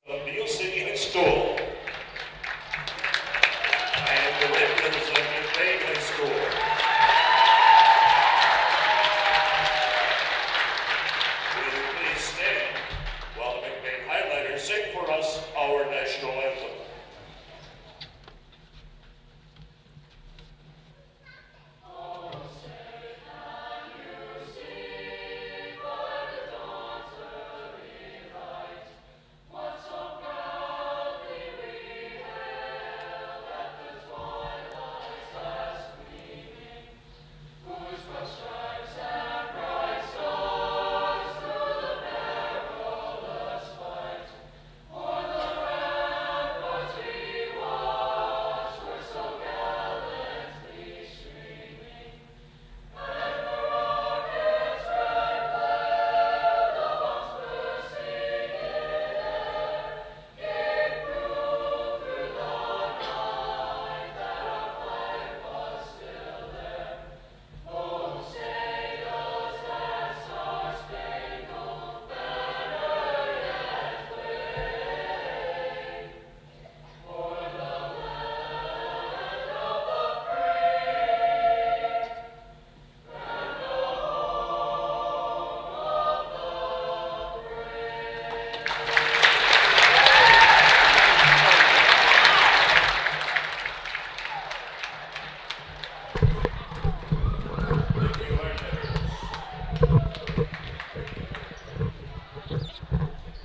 Beal City High School and the Redlands of McBain High School. Will you please stand while the McBain highlighters sing for us our national anthem.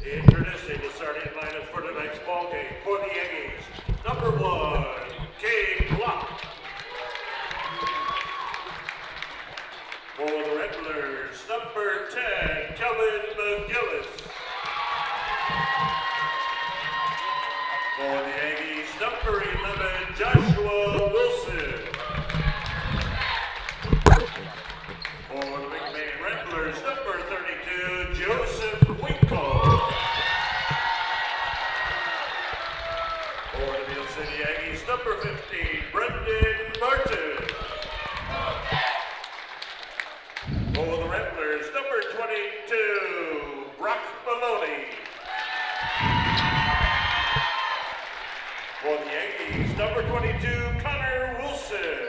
Introducing the starting lineup for tonight's ball game for the Aggies. Number 1, Cade Block. For the Redblers, number 10, Kelvin McGillis. For the Aggies, number 11, Joshua Wilson. For the McBain Redblers, number 32, Joseph Winkle. For the Beal City Aggies, number 15, Brendan Martin. For the Redblers, number 22, Brock Maloney. For the Aggies, number 22, Connor Wilson.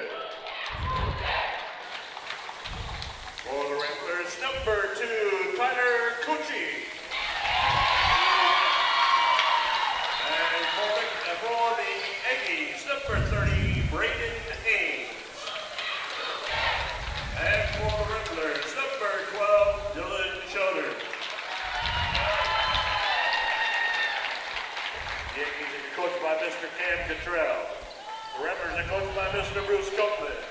For the Ramblers, number 2, Tyler Cucci. And for the Aggies, number 30, Braden Ames. And for the Ramblers, number 12, Dylan Schroeder. The Aggies are coached by Mr. Cam Cottrell. The Ramblers are coached by Mr. Bruce Copeland.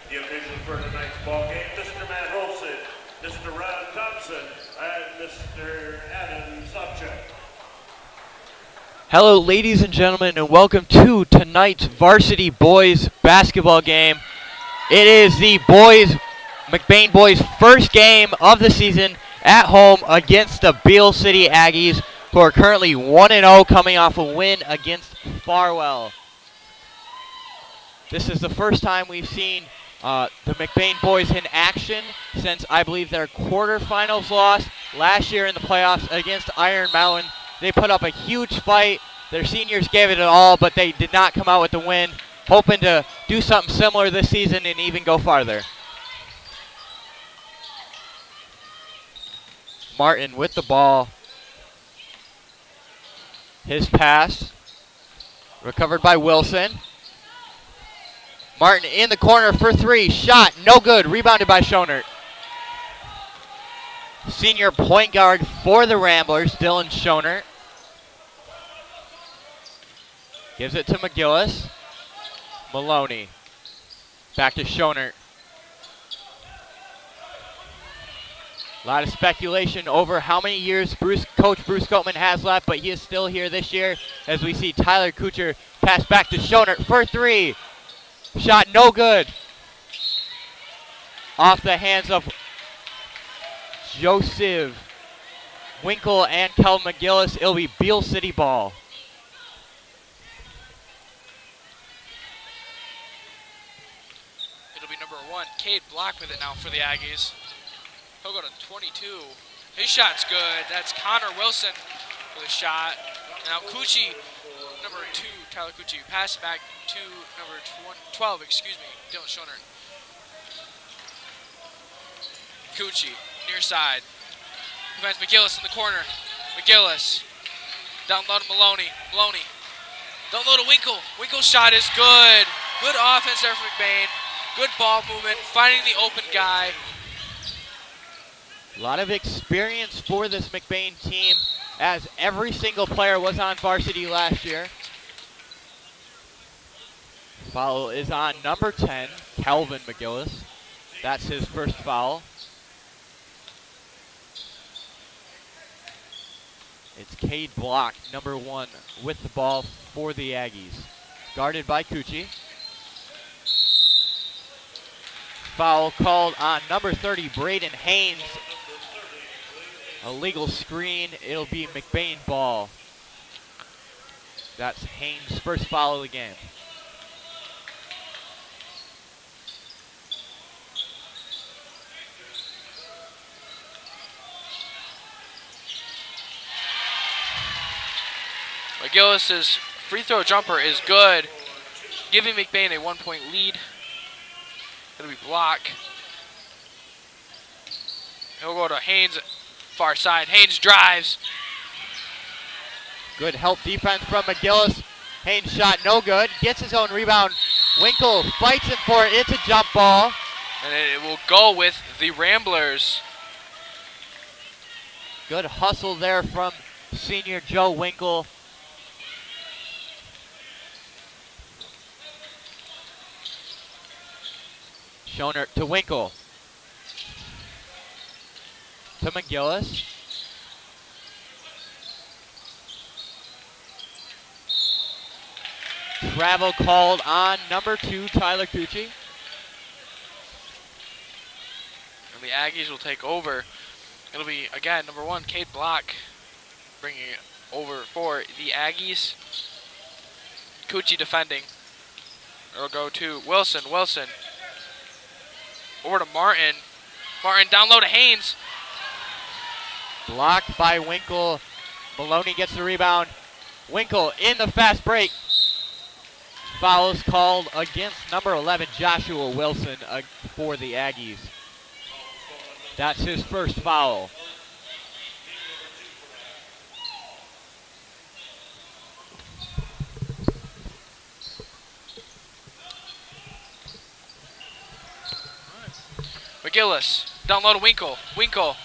The officials for tonight's ball game, Mr. Matt Holson, Mr. Ron Thompson, and Mr. Adam Sobchak. Hello, ladies and gentlemen, and welcome to tonight's varsity boys basketball game. It is the McBain boys' first game of the season at home against the Beal City Aggies, who are currently 1-0, coming off a win against Farwell. This is the first time we've seen the McBain boys in action since, I believe, their quarterfinals loss last year in the playoffs against Iron Mountain. They put up a huge fight. Their seniors gave it all, but they did not come out with the win. Hoping to do something similar this season and even go farther. Martin with the ball. His pass. Recovered by Wilson. Martin in the corner for 3. Shot, no good. Rebounded by Schonert. Senior point guard for the Ramblers, Dylan Schonert. Gives it to McGillis. Maloney. Back to Schonert. A lot of speculation over how many years Coach Bruce Copeland has left, but he is still here this year as we see Tyler Kuchar pass back to Schonert for 3. Shot no good. Off the hands of Joseph Winkle and Kelvin McGillis. It'll be Beal City ball. It'll be number 1, Cade Block with it now for the Aggies. He'll go to 22. His shot's good. That's Connor Wilson with a shot. Now Cucci, number 2, Tyler Cucci, pass back to number 12, Dylan Schoner. Cucci, near side. He finds McGillis in the corner. McGillis, down low to Maloney. Down low to Winkle. Winkle's shot is good. Good offense there for McBain. Good ball movement, finding the open guy. A lot of experience for this McBain team, as every single player was on varsity last year. Foul is on number 10, Calvin McGillis. That's his first foul. It's Cade Block, number 1, with the ball for the Aggies. Guarded by Cucci. Foul called on number 30, Braden Haynes. A legal screen. It'll be McBain ball. That's Haynes' first foul of the game. McGillis' free throw jumper is good, giving McBain a 1-point lead. It'll be Block. He'll go to Haynes, far side. Haynes drives. Good help defense from McGillis. Haynes shot no good. Gets his own rebound. Winkle fights it for it. It's a jump ball. And it will go with the Ramblers. Good hustle there from senior Joe Winkle. Schoner to Winkle. To McGillis. Travel called on number 2, Tyler Cucci. And the Aggies will take over. It'll be, again, number 1, Cade Block, bringing it over for the Aggies. Cucci defending. It'll go to Wilson. Over to Martin. Martin down low to Haynes. Blocked by Winkle. Maloney gets the rebound. Winkle in the fast break. Fouls called against number 11, Joshua Wilson, for the Aggies. That's his first foul. McGillis down low to Winkle.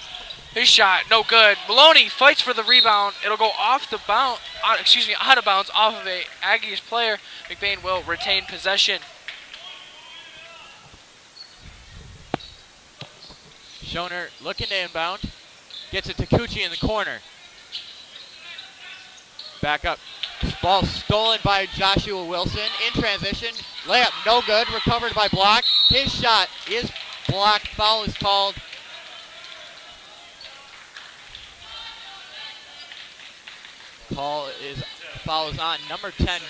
His shot, no good. Maloney fights for the rebound. It'll go off the bounce, out of bounds off of a Aggies player. McBain will retain possession. Schoner looking to inbound. Gets it to Cucci in the corner. Back up. Ball stolen by Joshua Wilson in transition. Layup no good. Recovered by Block. His shot is blocked. Foul is called. Foul is on number 10,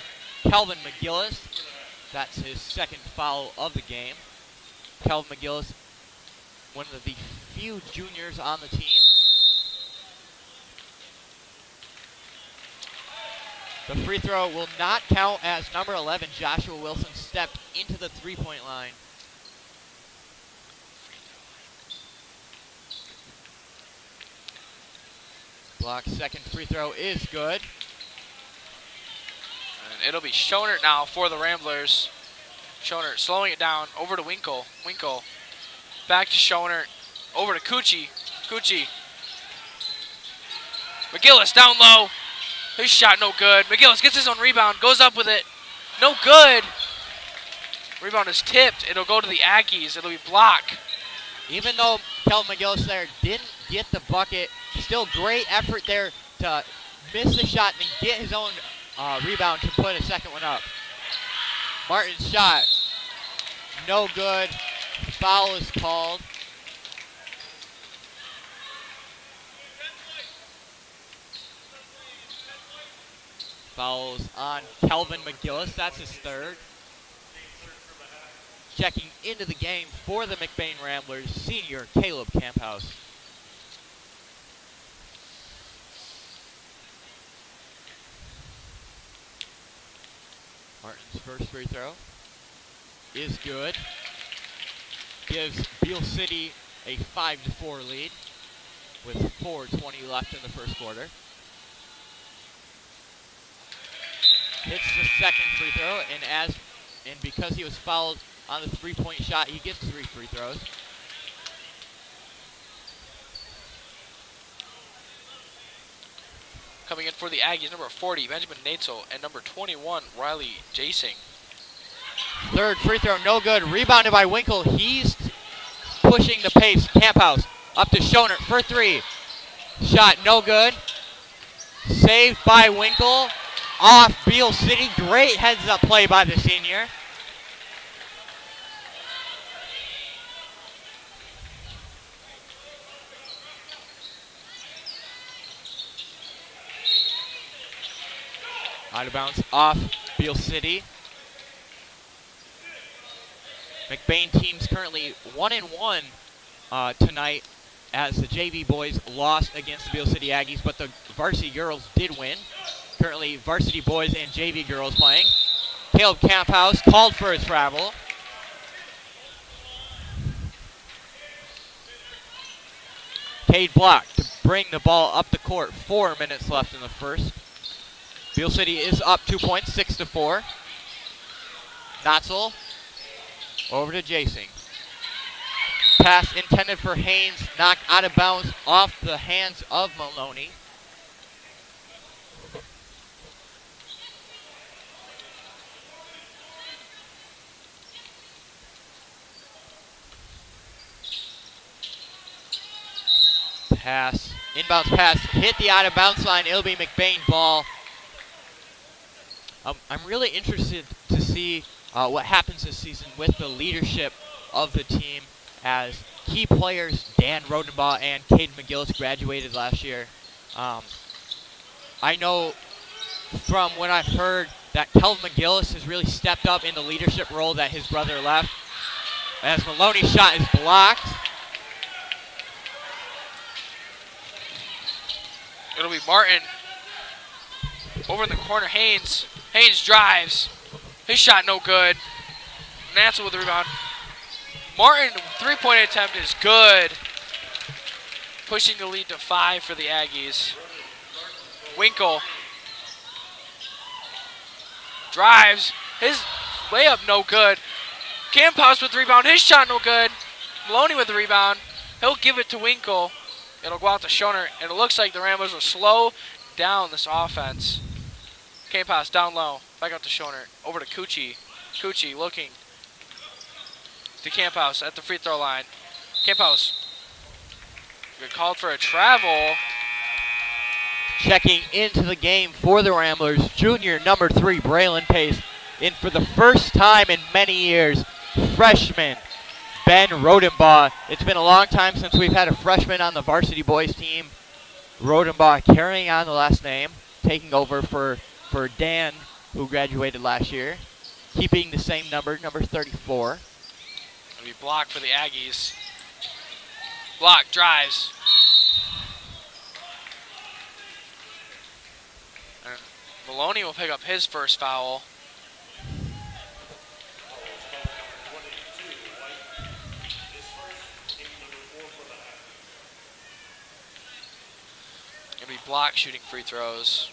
Calvin McGillis. That's his second foul of the game. Calvin McGillis, one of the few juniors on the team. The free throw will not count as number 11, Joshua Wilson, stepped into the three-point line. Block's second free throw is good. And it'll be Schoner now for the Ramblers. Schoner slowing it down, over to Winkle. Back to Schoner, over to Cucci. McGillis down low. His shot no good. McGillis gets his own rebound, goes up with it. No good. Rebound is tipped. It'll go to the Aggies. It'll be Block. Even though Calvin McGillis there didn't get the bucket, still great effort there to miss the shot and get his own rebound to put a second one up. Martin's shot, no good. Foul is called. Fouls on Calvin McGillis, that's his third. Checking into the game for the McBain Ramblers, senior Caleb Camphouse. Martin's first free throw is good. Gives Beal City a 5-4 lead with 4:20 left in the first quarter. Hits the second free throw, and because he was fouled on the three-point shot, he gets 3 free throws. Coming in for the Aggies, number 40, Benjamin Natzel, and number 21, Riley Jasing. Third free throw, no good. Rebounded by Winkle. He's pushing the pace. Camphouse up to Schonert for 3. Shot no good. Saved by Winkle. Off Beal City. Great heads-up play by the senior. Out of bounds off Beal City. McBain team's currently 1-1 tonight as the JV boys lost against the Beal City Aggies, but the varsity girls did win. Currently varsity boys and JV girls playing. Caleb Camphouse called for his travel. Cade Block to bring the ball up the court. 4 minutes left in the first. Beal City is up 2 points, 6-4. Notzel over to Jasing. Pass intended for Haynes, knocked out of bounds off the hands of Maloney. Pass, inbounds pass, hit the out of bounds line. It'll be McBain ball. I'm really interested to see what happens this season with the leadership of the team as key players Dan Rodenbaugh and Caden McGillis graduated last year. I know from what I've heard that Kelvin McGillis has really stepped up in the leadership role that his brother left. As Maloney's shot is blocked. It'll be Martin. Over in the corner, Haynes. Haynes drives. His shot no good. Natzel with the rebound. Martin, three-point attempt is good. Pushing the lead to 5 for the Aggies. Winkle drives. His layup no good. Camphouse with the rebound. His shot no good. Maloney with the rebound. He'll give it to Winkle. It'll go out to Schoner, and it looks like the Ramblers will slow down this offense. Camphouse down low. Back out to Schoner. Over to Cucci. Cucci looking to Camphouse at the free throw line. Camphouse called for a travel. Checking into the game for the Ramblers, junior number 3, Braylon Pace. In for the first time in many years, freshman Ben Rodenbaugh. It's been a long time since we've had a freshman on the varsity boys team. Rodenbaugh carrying on the last name, taking over for Dan, who graduated last year. Keeping the same number 34. It'll be blocked for the Aggies. Block drives. And Maloney will pick up his first foul. It'll be block shooting free throws.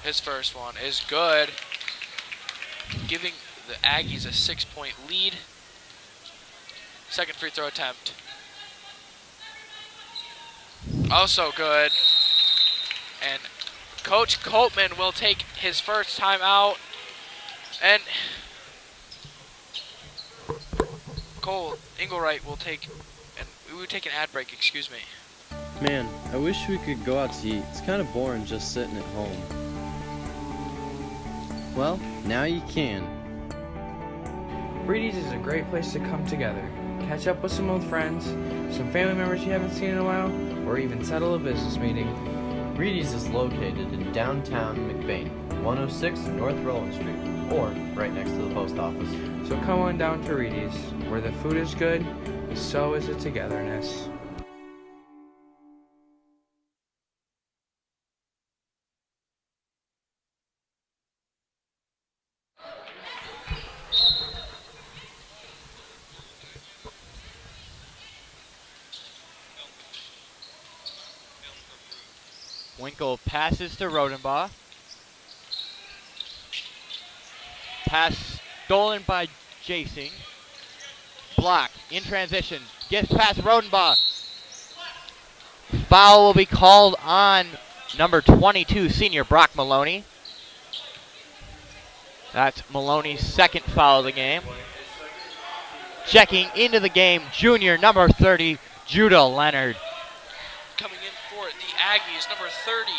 His first one is good, giving the Aggies a 6-point lead. Second free throw attempt. Also good. And Coach Coltman will take his first time out. And Cole Engelwright will take an ad break, excuse me. Man, I wish we could go out to eat. It's kind of boring just sitting at home. Well, now you can. Reedy's is a great place to come together, catch up with some old friends, some family members you haven't seen in a while, or even settle a business meeting. Reedy's is located in downtown McBain, 106 North Roland Street, or right next to the post office. So come on down to Reedy's, where the food is good, and so is the togetherness. Winkle passes to Rodenbaugh. Pass stolen by Jasing. Block in transition. Gets past Rodenbaugh. Foul will be called on number 22, senior Brock Maloney. That's Maloney's second foul of the game. Checking into the game, junior number 30, Judah Leonard. Coming in for the Aggies, number 30,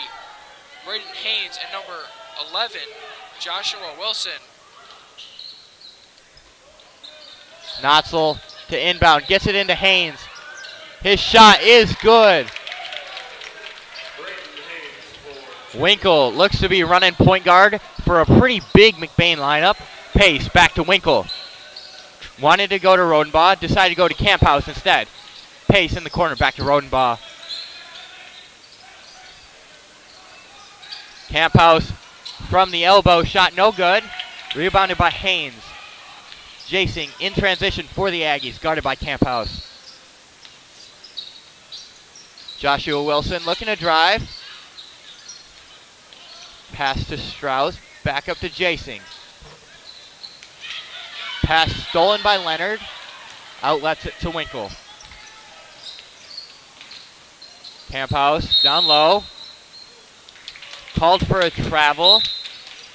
Braden Haynes, and number 11, Joshua Wilson. Notzel to inbound, gets it into Haynes. His shot is good. Winkle looks to be running point guard for a pretty big McBain lineup. Pace back to Winkle. Wanted to go to Rodenbaugh, decided to go to Camp House instead. Pace in the corner, back to Rodenbaugh. Camp House from the elbow, shot no good. Rebounded by Haynes. Jasing in transition for the Aggies, guarded by Camp House. Joshua Wilson looking to drive. Pass to Strauss, back up to Jasing. Pass stolen by Leonard. Outlets it to Winkle. Camp House down low. Called for a travel.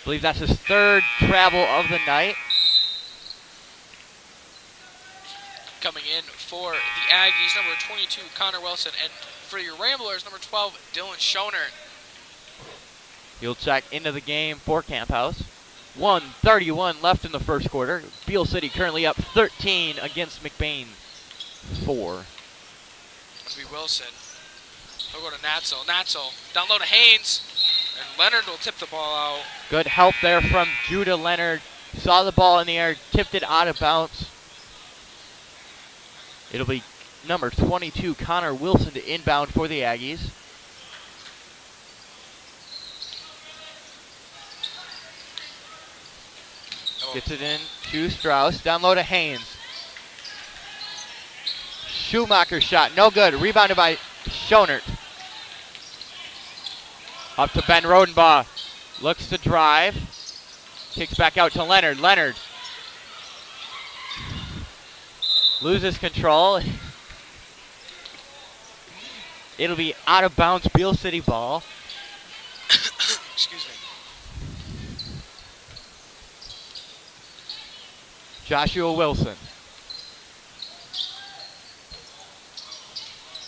Believe that's his third travel of the night. Coming in for the Aggies, number 22, Connor Wilson, and for your Ramblers, number 12, Dylan Schoner. He'll check into the game for Camp House. 1:31 left in the first quarter. Beal City currently up 13 against McBain 4. It'll be Wilson. He'll go to Natzel. Natzel down low to Haynes, and Leonard will tip the ball out. Good help there from Judah Leonard. Saw the ball in the air, tipped it out of bounds. It'll be number 22, Connor Wilson, to inbound for the Aggies. Gets it in to Strauss. Down low to Haynes. Schumacher shot. No good. Rebounded by Schonert. Up to Ben Rodenbaugh. Looks to drive. Kicks back out to Leonard. Leonard loses control. It'll be out of bounds, Beal City ball. Excuse me. Joshua Wilson.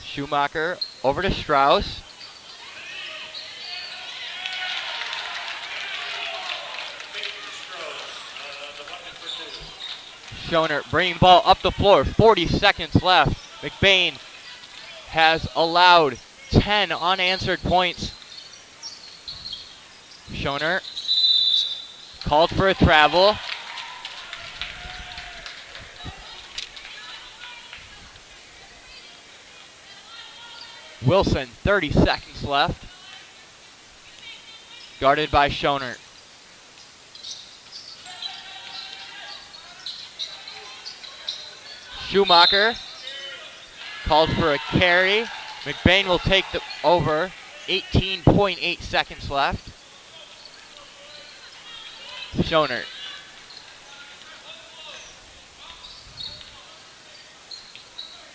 Schumacher over to Strauss. Schoner bringing the ball up the floor. 40 seconds left. McBain has allowed 10 unanswered points. Schoner called for a travel. Wilson, 30 seconds left. Guarded by Schoner. Schumacher called for a carry. McBain will take the over. 18.8 seconds left. Schoner.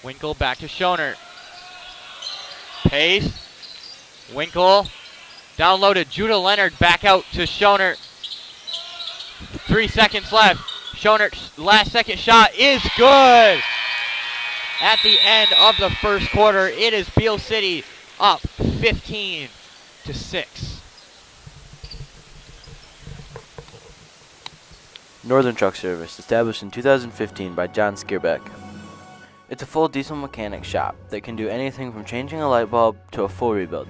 Winkle back to Schoner. Pace. Winkle. Down low to Judah Leonard. Back out to Schoner. 3 seconds left. Schoner's last second shot is good. At the end of the first quarter, it is Beal City up 15-6. Northern Truck Service, established in 2015 by John Skierbeck. It's a full diesel mechanic shop that can do anything from changing a light bulb to a full rebuild.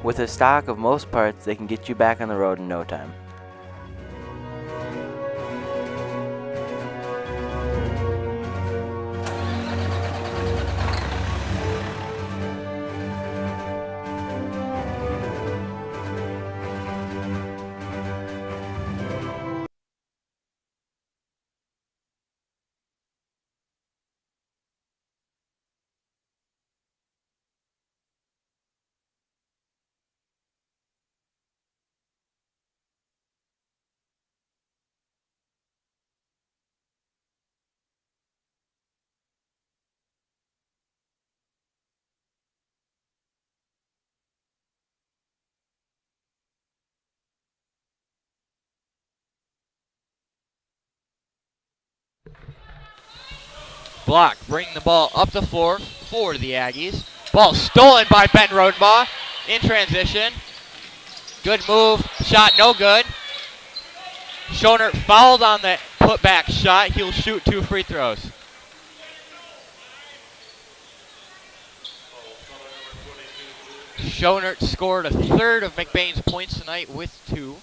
With a stock of most parts, they can get you back on the road in no time. Block, bring the ball up the floor for the Aggies. Ball stolen by Ben Rodenbaugh in transition. Good move, shot no good. Schoner fouled on the putback shot. He'll shoot 2 free throws. Schoner scored a third of McBain's points tonight with 2.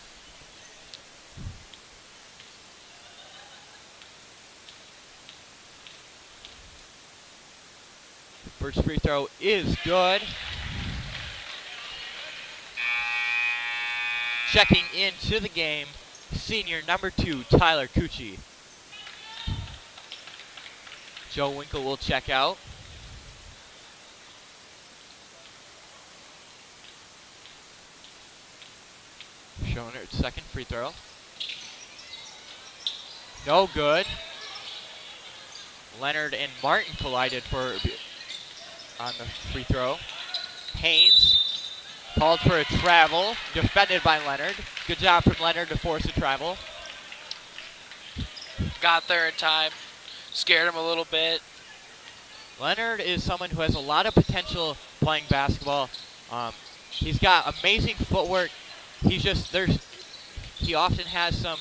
First free throw is good. Checking into the game, senior number 2, Tyler Cucci. Joe Winkle will check out. Schoner, second free throw. No good. Leonard and Martin collided on the free throw. Haynes called for a travel, defended by Leonard. Good job from Leonard to force a travel. Got there in time. Scared him a little bit. Leonard is someone who has a lot of potential playing basketball. He's got amazing footwork. He often has some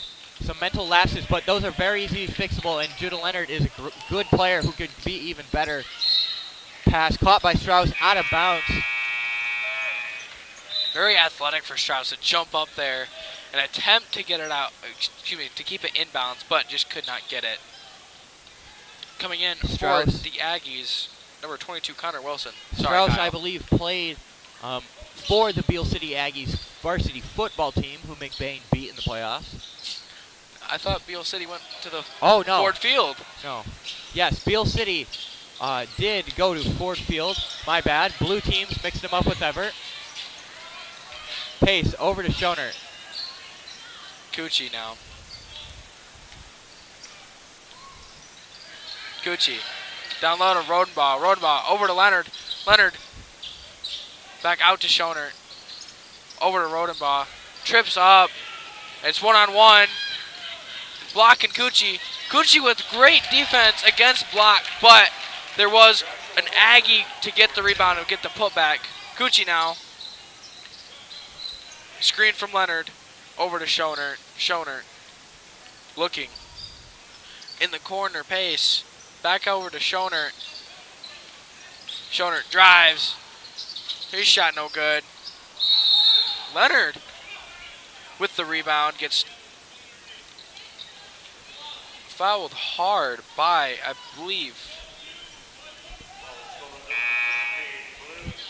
mental lapses, but those are very easy fixable, and Judah Leonard is a good player who could be even better. Pass caught by Strauss, out of bounds. Very athletic for Strauss to jump up there and attempt to get it out, to keep it inbounds, but just could not get it. Coming in Strauss. for the Aggies, number 22, Connor Wilson. Sorry, Strauss, Kyle. I believe, played for the Beal City Aggies varsity football team, who McBain beat in the playoffs. I thought Beal City went to the Oh, no. Ford Field. No. Yes, Beal City did go to Ford Field. My bad. Blue teams mixed them up with Everett. Pace over to Schoner. Cucci now. Cucci. Down low to Rodenbaugh. Rodenbaugh over to Leonard. Leonard. Back out to Schoner. Over to Rodenbaugh. Trips up. It's one-on-one. Block and Cucci. Cucci with great defense against block, but there was an Aggie to get the rebound and get the putback. Cucci now. Screen from Leonard. Over to Schoner. Schoner. Looking. In the corner, Pace. Back over to Schoner. Schoner drives. His shot no good. Leonard with the rebound gets fouled hard by, I believe,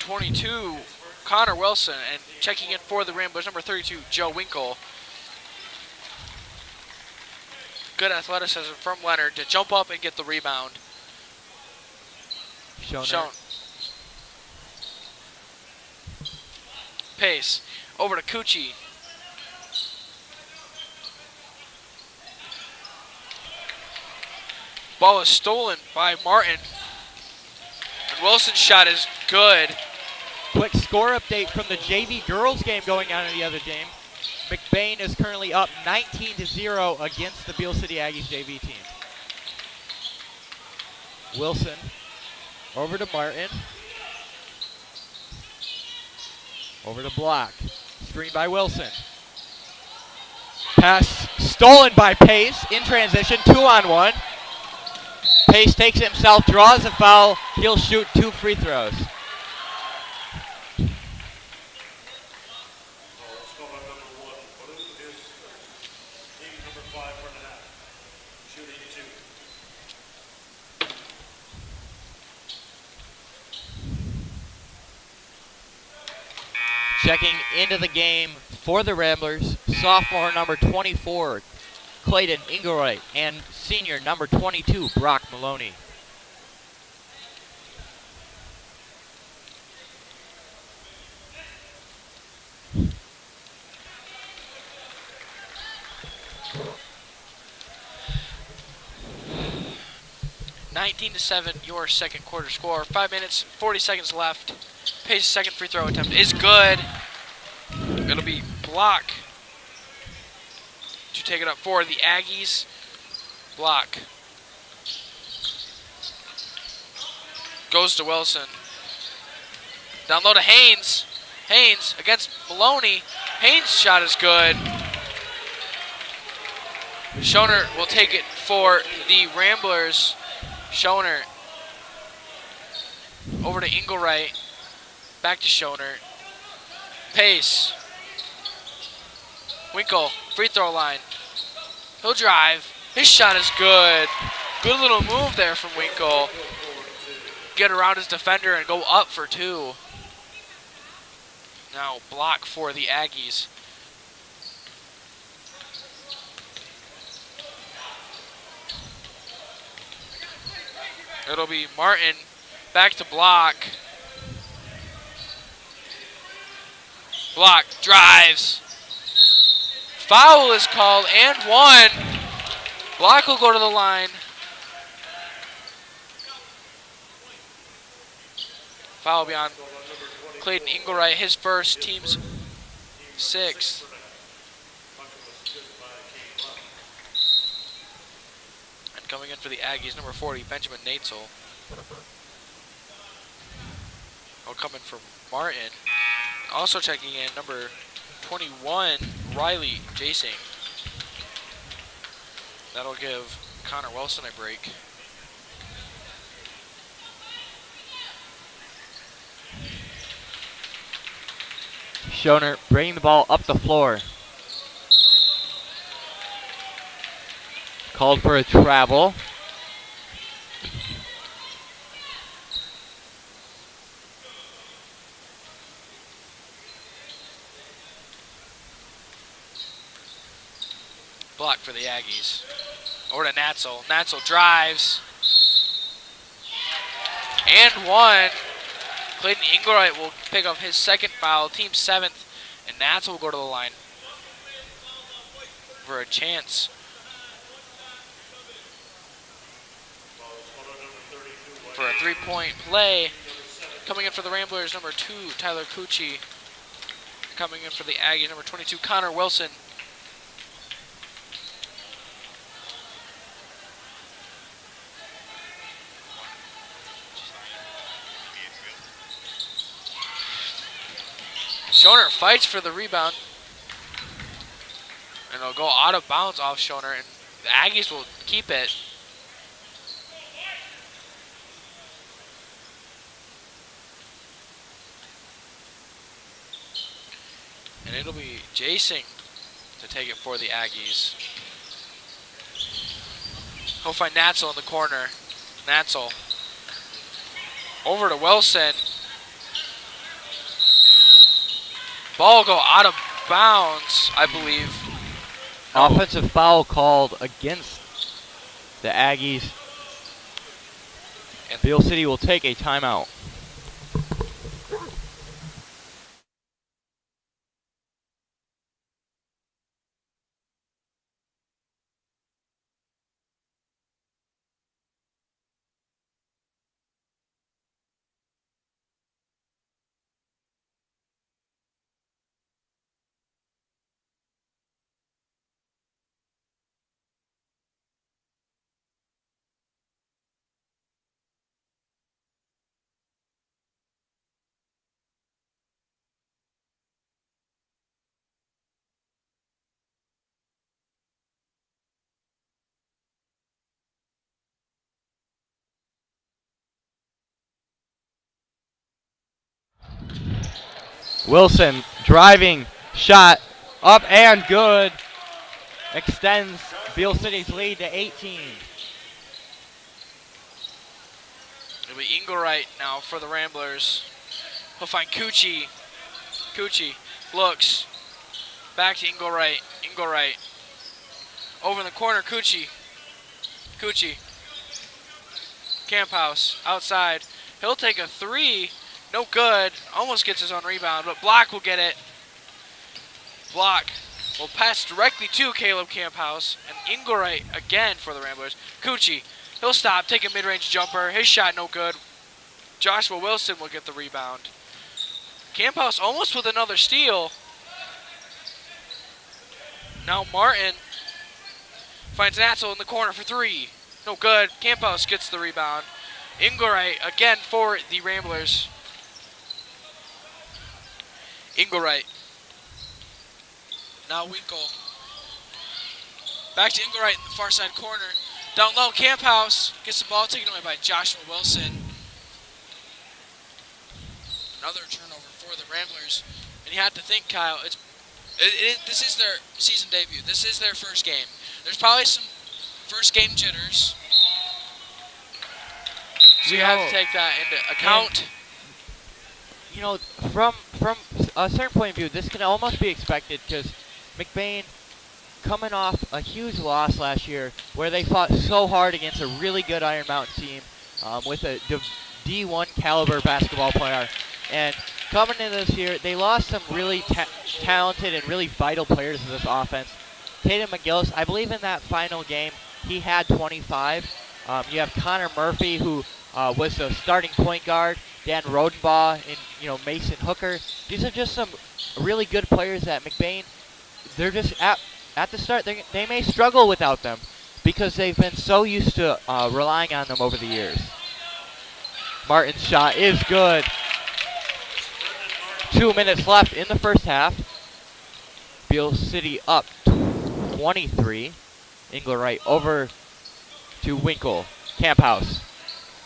22, Connor Wilson, and checking in for the Ramblers, number 32, Joe Winkle. Good athleticism from Leonard to jump up and get the rebound. Schoner. Pace over to Cucci. Ball is stolen by Martin. And Wilson's shot is good. Quick score update from the JV girls game going on in the other game. McBain is currently up 19-0 against the Beal City Aggies JV team. Wilson over to Martin. Over to Block. Screen by Wilson. Pass stolen by Pace in transition, 2-on-1. Pace takes it himself, draws a foul. He'll shoot 2 free throws. Checking into the game for the Ramblers, sophomore number 24, Clayton Inglewright, and senior number 22, Brock Maloney. (19-7) your second quarter score. 5 minutes, 40 seconds left. Pace's second free throw attempt is good. It'll be Block to take it up for the Aggies. Block. Goes to Wilson. Down low to Haynes. Haynes against Maloney. Haynes' shot is good. Schoner will take it for the Ramblers. Schoner over to Engelwright. Back to Schoner. Pace. Winkle, free throw line. He'll drive. His shot is good. Good little move there from Winkle. Get around his defender and go up for two. Now block for the Aggies. It'll be Martin back to block. Block, drives. Foul is called and one. Block will go to the line. Foul will be on Clayton Engelwright, his first, team's sixth. And coming in for the Aggies, number 40, Benjamin Natzel. Will come in for Martin. Also checking in, number 21, Riley Jasing. That'll give Connor Wilson a break. Schoner bringing the ball up the floor. Called for a travel. Block for the Aggies. Over to Natzel. Natzel drives. And one. Clayton Engelwright will pick up his second foul, team seventh, and Natzel will go to the line for a chance. For a three-point play. Coming in for the Ramblers, number 2, Tyler Cucci. Coming in for the Aggies, number 22, Connor Wilson. Schoner fights for the rebound. And it'll go out of bounds off Schoner, and the Aggies will keep it. And it'll be Jasing to take it for the Aggies. He'll find Natzel in the corner. Natzel over to Wilson. Ball will go out of bounds, I believe. No. Offensive foul called against the Aggies. And Beal City will take a timeout. Wilson driving, shot, up and good. Extends Beal City's lead to 18. It'll be Engelwright now for the Ramblers. He'll find Cucci. Cucci looks. Back to Engelwright. Engelwright. Over in the corner, Cucci. Cucci. Camp House outside. He'll take a three. No good. Almost gets his own rebound, but Block will get it. Block will pass directly to Caleb Camphouse. And Engelwright again for the Ramblers. Cucci. He'll stop, take a mid-range jumper. His shot no good. Joshua Wilson will get the rebound. Camphouse almost with another steal. Now Martin finds Natzel in the corner for three. No good. Camphouse gets the rebound. Inglebright again for the Ramblers. Inglebright. Now Winkle. Back to Inglebright in the far side corner. Down low, Camp House gets the ball taken away by Joshua Wilson. Another turnover for the Ramblers. And you have to think, Kyle, this is their season debut. This is their first game. There's probably some first game jitters. So you have to take that into account. You know, from a certain point of view, this can almost be expected because McBain, coming off a huge loss last year where they fought so hard against a really good Iron Mountain team with a D1 caliber basketball player. And coming into this year, they lost some really talented and really vital players in this offense. Tatum McGillis, I believe in that final game, he had 25. You have Connor Murphy, who was the starting point guard. Dan Rodenbaugh and Mason Hooker. These are just some really good players that McBain, they're just at the start, they may struggle without them because they've been so used to relying on them over the years. Martin's shot is good. 2 minutes left in the first half. Beal City up 23. Inglebright over to Winkle. Camp House.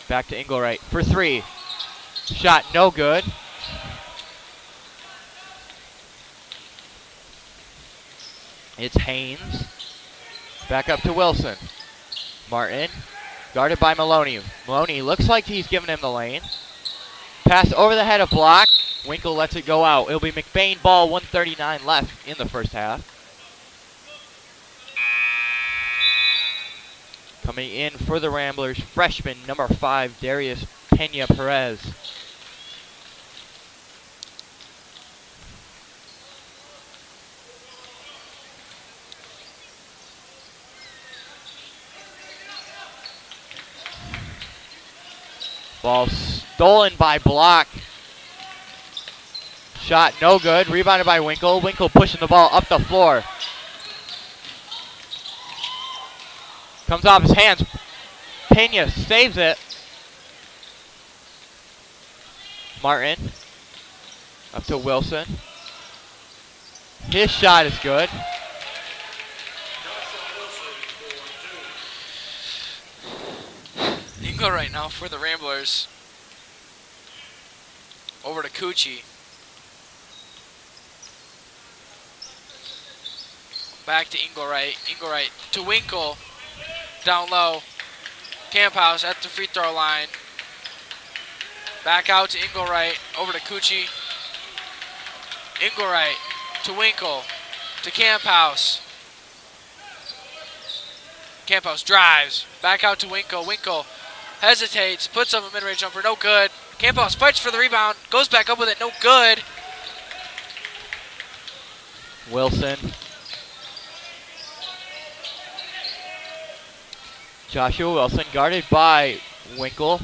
Back to Inglebright for three. Shot no good. It's Haynes. Back up to Wilson. Martin. Guarded by Maloney. Maloney looks like he's giving him the lane. Pass over the head of Block. Winkle lets it go out. It'll be McBain ball, 1:39 left in the first half. Coming in for the Ramblers, freshman number 5, Darius Pena Perez. Ball stolen by Block. Shot no good. Rebounded by Winkle. Winkle pushing the ball up the floor. Comes off his hands. Pena saves it. Martin. Up to Wilson. His shot is good. Ingo right now for the Ramblers. Over to Coochie. Back to Inglebright. Inglebright to Winkle. Down low. Camp House at the free throw line. Back out to Inglebright. Over to Coochie. Inglebright to Winkle. To Camp House. Camp House drives. Back out to Winkle. Winkle hesitates. Puts up a mid-range jumper. No good. Camp House fights for the rebound. Goes back up with it. No good. Wilson. Joshua Wilson guarded by Winkle.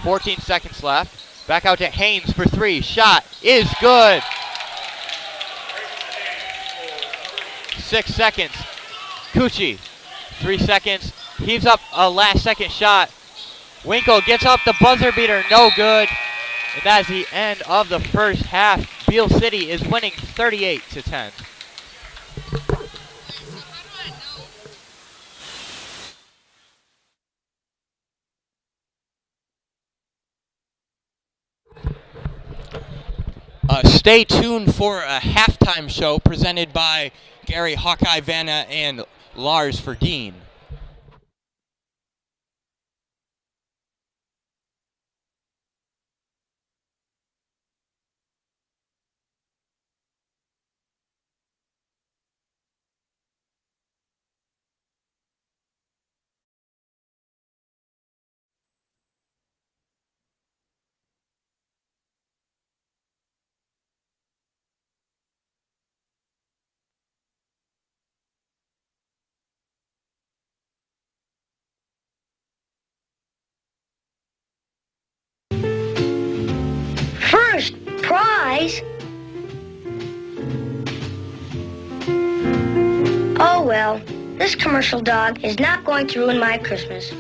14 seconds left. Back out to Haynes for three. Shot is good. 6 seconds. Coochie. 3 seconds. Heaves up a last second shot. Winkle gets up the buzzer beater. No good. And that is the end of the first half. Beal City is winning 38-10. Stay tuned for a halftime show presented by Gary Hawkeye Vanna and Lars Verdeen. First prize? Oh well, this commercial dog is not going to ruin my Christmas.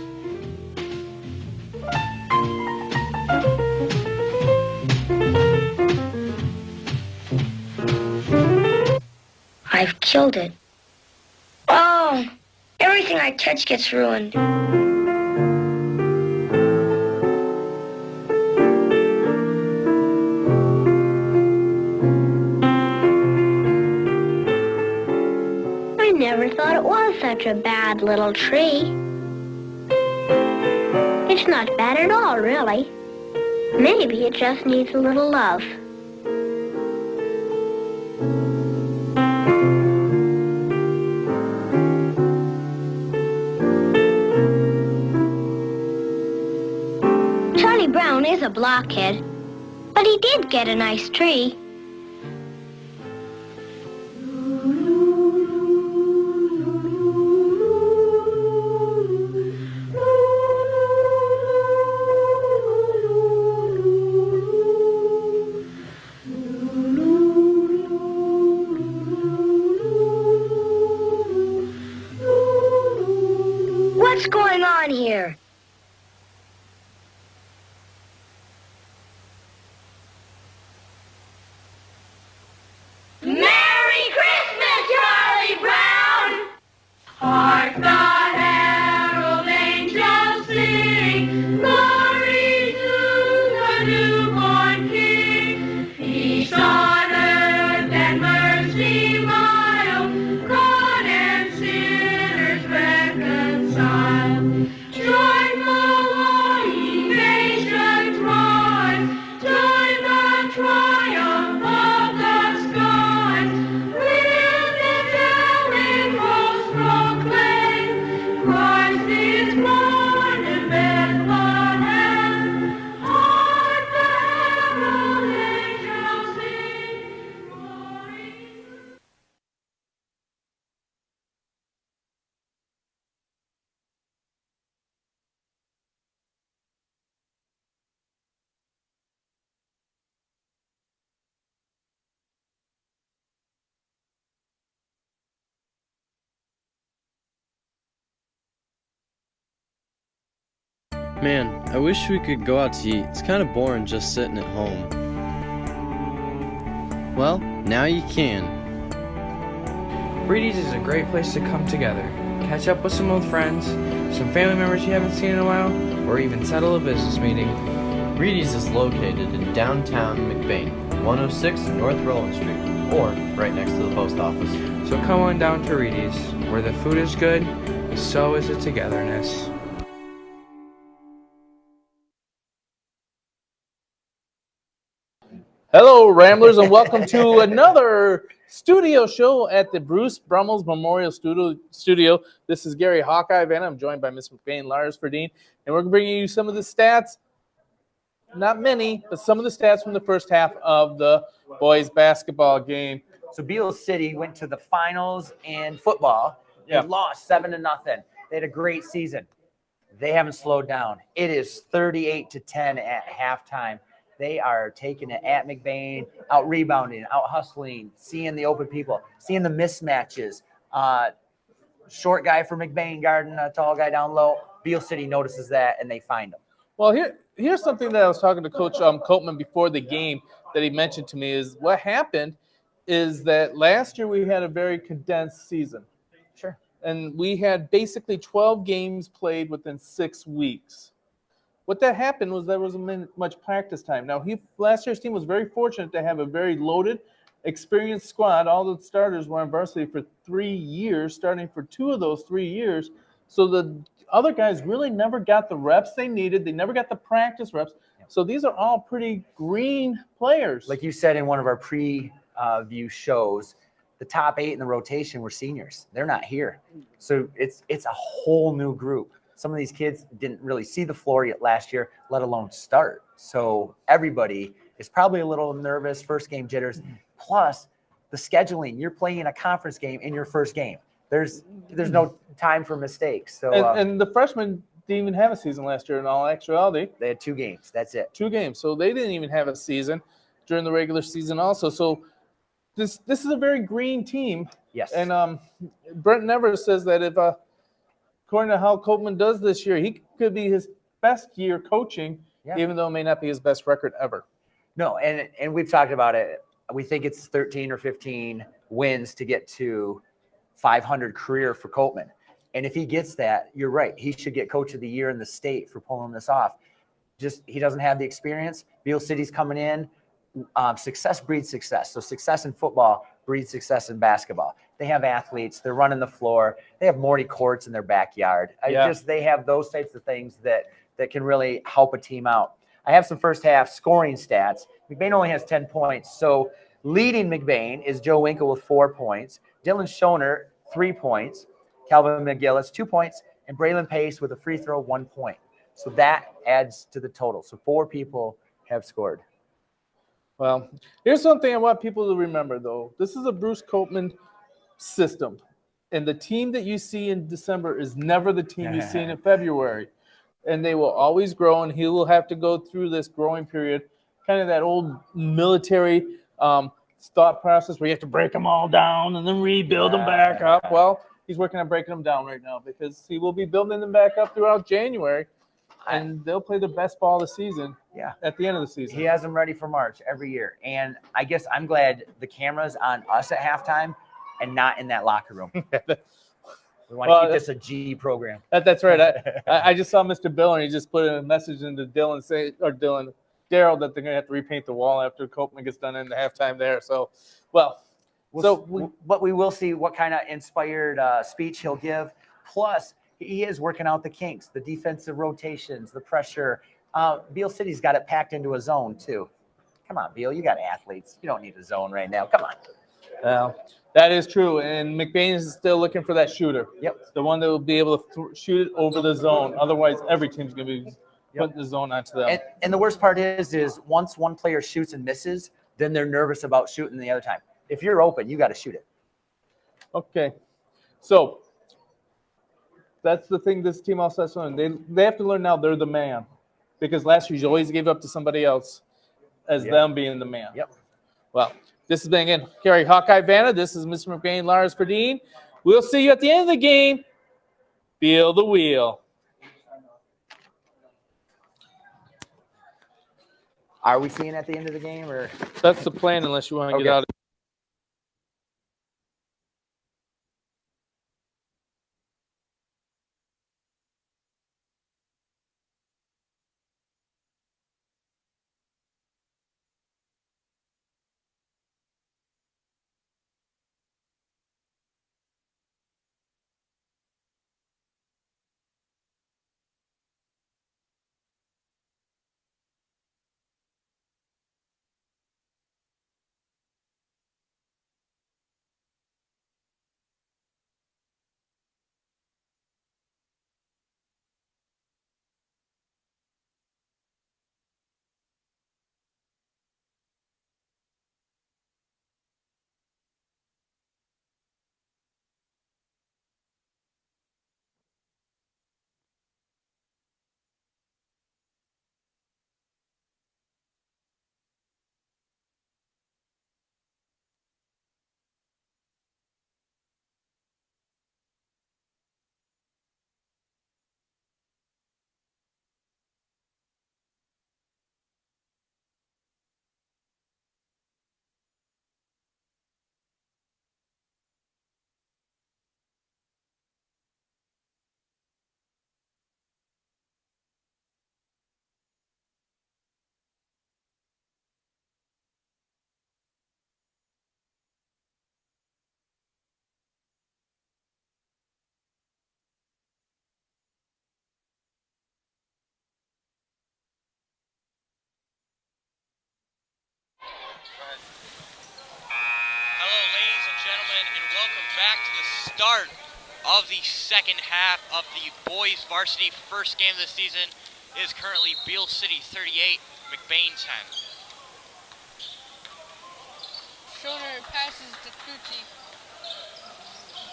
I've killed it. Oh, everything I touch gets ruined. I never thought it was such a bad little tree. It's not bad at all, really. Maybe it just needs a little love. Charlie Brown is a blockhead, but he did get a nice tree. What's going on here? Merry Christmas, Charlie Brown! Hark the herald angels sing, glory to the newborn King. Peace on earth and mercy mild, God and sinners reconciled. Joyful longing nations rise, join the triumph of the skies. With angelic hosts proclaim, Christ is born in Bethlehem. Hark the herald angels sing, glory. Man, I wish we could go out to eat. It's kind of boring just sitting at home. Well, now you can. Reedy's is a great place to come together, catch up with some old friends, some family members you haven't seen in a while, or even settle a business meeting. Reedy's is located in downtown McBain, 106 North Roland Street, or right next to the post office. So come on down to Reedy's, where the food is good, and so is the togetherness. Hello, Ramblers, and welcome to another studio show at the Bruce Brummels Memorial Studio. This is Gary Hawkeye Vanna. I'm joined by Miss McBain, Lars Verdeen, and we're bringing you some of the stats, not many, but some of the stats from the first half of the boys' basketball game. So Beal City went to the finals in football. They lost 7-0. They had a great season. They haven't slowed down. It is 38-10 at halftime. They are taking it at McBain, out rebounding, out hustling, seeing the open people, seeing the mismatches. Short guy for McBain guarding a tall guy down low. Beal City notices that and they find him. Well, here's something that I was talking to Coach Copeman before the game that he mentioned to me is what happened is that last year we had a very condensed season. Sure. And we had basically 12 games played within 6 weeks. What that happened was there wasn't much practice time. Now, last year's team was very fortunate to have a very loaded, experienced squad. All the starters were on varsity for 3 years, starting for 2 of those 3 years. So the other guys really never got the reps they needed. They never got the practice reps. So these are all pretty green players. Like you said in one of our preview shows, the top 8 in the rotation were seniors. They're not here. So it's a whole new group. Some of these kids didn't really see the floor yet last year, let alone start. So everybody is probably a little nervous, first game jitters. Plus the scheduling, you're playing a conference game in your first game. There's no time for mistakes. So and the freshmen didn't even have a season last year in all actuality. They had 2 games. That's it. 2 games. So they didn't even have a season during the regular season also. So this is a very green team. Yes. And Brent Nevers says that if according to how Copeman does this year, he could be his best year coaching, even though it may not be his best record ever. No, and we've talked about it. We think it's 13 or 15 wins to get to 500 career for Copeman. And if he gets that, you're right. He should get Coach of the Year in the state for pulling this off. Just he doesn't have the experience. Beal City's coming in. Success breeds success. So success in football breeds success in basketball. They have athletes. They're running the floor. They have Morty courts in their backyard. They have those types of things that can really help a team out. I have some first half scoring stats. McBain only has 10 points. So leading McBain is Joe Winkle with 4 points. Dylan Schoner, 3 points. Calvin McGillis, 2 points. And Braylon Pace with a free throw, 1 point. So that adds to the total. So 4 people have scored. Well, here's something I want people to remember, though. This is a Bruce Copeman system. And the team that you see in December is never the team you see in February. And they will always grow, and he will have to go through this growing period, kind of that old military thought process where you have to break them all down and then rebuild them back up. Well, he's working on breaking them down right now because he will be building them back up throughout January. And they'll play the best ball of the season at the end of the season. He has them ready for March every year. And I guess I'm glad the camera's on us at halftime and not in that locker room. We want to keep this a G program. That's right. I just saw Mr. Bill, and he just put a message into Daryl that they're going to have to repaint the wall after Copeman gets done in the halftime there. So, but we will see what kind of inspired speech he'll give. Plus, he is working out the kinks, the defensive rotations, the pressure. Beal City's got it packed into a zone, too. Come on, Beal. You got athletes. You don't need a zone right now. Come on. Well, that is true. And McBain is still looking for that shooter. Yep. The one that will be able to shoot it over the zone. Otherwise, every team's going to be putting the zone onto them. And the worst part is once one player shoots and misses, then they're nervous about shooting the other time. If you're open, you got to shoot it. Okay. So that's the thing this team also has to learn. They have to learn now they're the man. Because last year you always gave up to somebody else as them being the man. Yep. Well, this has been, again, Gary Hawkeye Vanna. This is Mr. McBain, Lars Verdeen. We'll see you at the end of the game. Feel the wheel. Are we seeing at the end of the game? Or that's the plan unless you want to get out of it. Hello, ladies and gentlemen, and welcome back to the start of the second half of the boys varsity first game of the season. It is currently Beal City 38, McBain 10. Schoner passes to Tucci.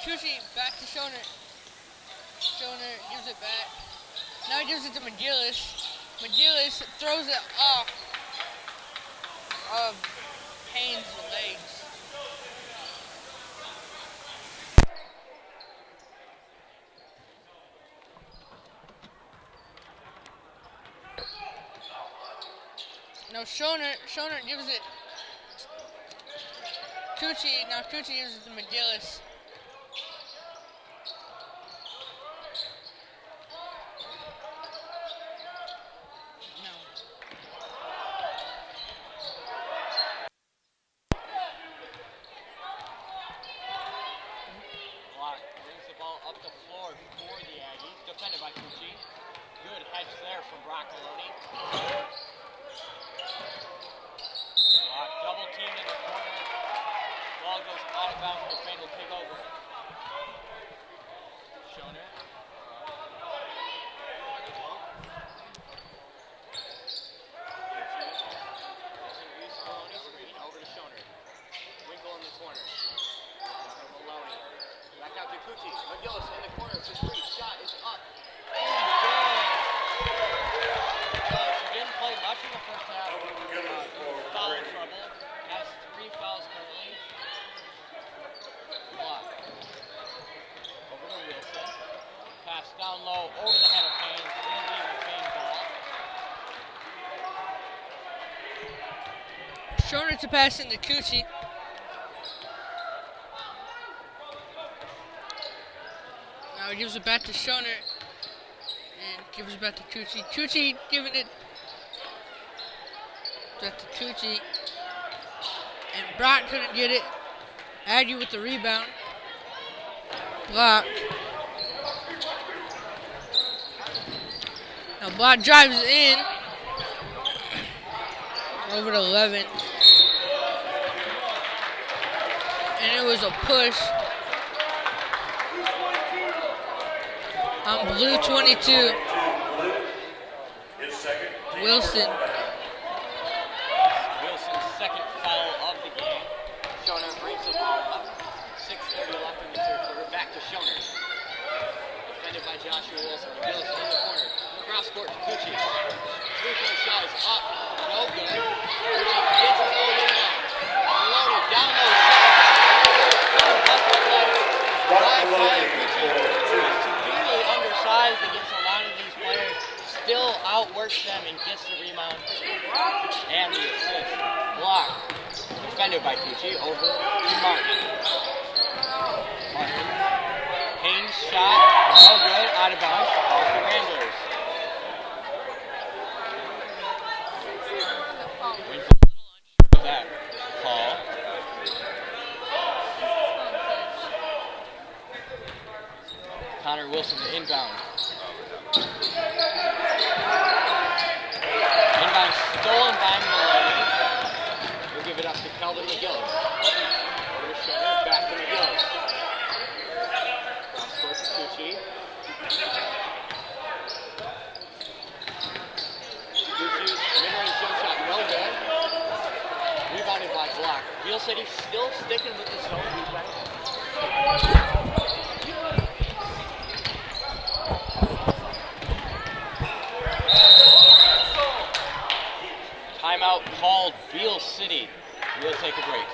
Tucci back to Schoner. Schoner gives it back. Now he gives it to McGillis. McGillis throws it off of Payne's legs. Now Schoner gives it Cucci. Now Cucci uses the McGillis. Block brings the ball up the floor for the Aggies. Defended by Cucci. Good hedge there from Brock Maloney. Block double teamed in the corner. Ball goes out of bounds. McBain will take over. Schoner. Maloney screen over to Schoner. Winkle in the corner. Maloney. Back out to Cucci. McGillis in the corner for three. Shot is up. And good. He didn't play much in the first half. Foul trouble. Has 3 fouls currently. Block. Over to Wilson. Pass down low over the head of Haynes. It'll be McBain ball. Schoner to pass into Cucci. Now he gives it back to Schoner. And gives it back to Cucci. Cucci giving it back to Cucci. And Brock couldn't get it. Aggie with the rebound. Block. Now Block drives in. Over to 11. And it was a push on blue 22. Wilson. Wilson's second foul of the game. Schoner brings the ball up. 6:30 left in the third quarter. Back to Schoner. Defended by Joshua Wilson. McGillis in the corner. Cross court to Cucci. 3-point shot is up. No good. Cucci gets it all down. Maloney down low. Severely undersized against a lot of these players. Still outworks them and gets the rebound and the assist. Block. Defended by Cucci over to Martin. Haynes shot. No good. Out of bounds. Off the Ramblers. Wins a little unsure of that call. Connor Wilson to inbound. Inbound stolen by Maloney. We'll give it up to Kelvin McGillis. Over to Schoner, back to McGillis. Cross court to Cucci. Cucci's mid-range jump shot, no good. Rebounded by Block. Beal said he's still sticking with the zone defense. Timeout called Beal City. We'll take a break.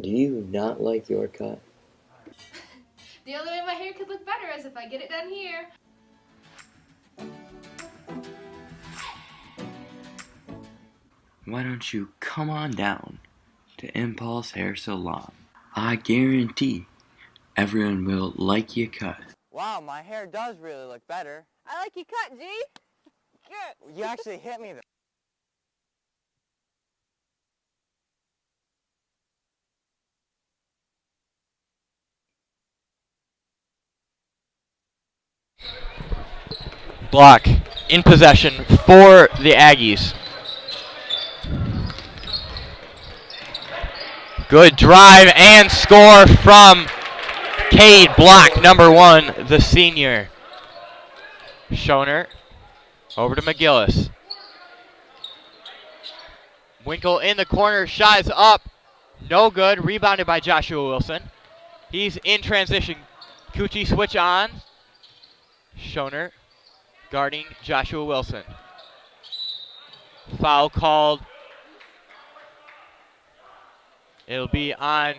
Do you not like your cut? The only way my hair could look better is if I get it done here. Why don't you come on down to Impulse Hair Salon? I guarantee everyone will like your cut. Wow, my hair does really look better. I like your cut, G. Good. You actually hit me though. Block in possession for the Aggies. Good drive and score from Cade Block, number 1, the senior. Schoner over to McGillis. Winkle in the corner, shot is up. No good, rebounded by Joshua Wilson. He's in transition. Cucci switch on. Schoner guarding Joshua Wilson. Foul called. It'll be on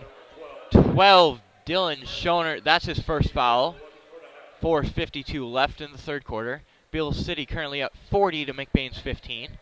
12 Dylan Schoner, that's his first foul. 4:52 left in the third quarter. Beal City currently up 40 to McBain's 15.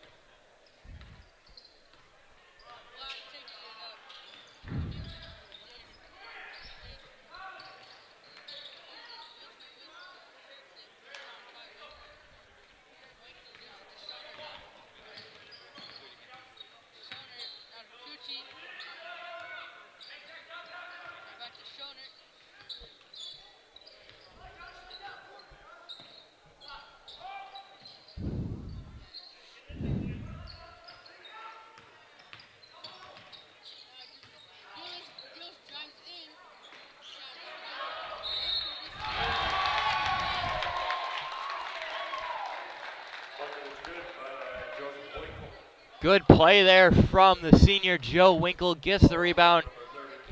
Good play there from the senior Joe Winkle. Gets the rebound,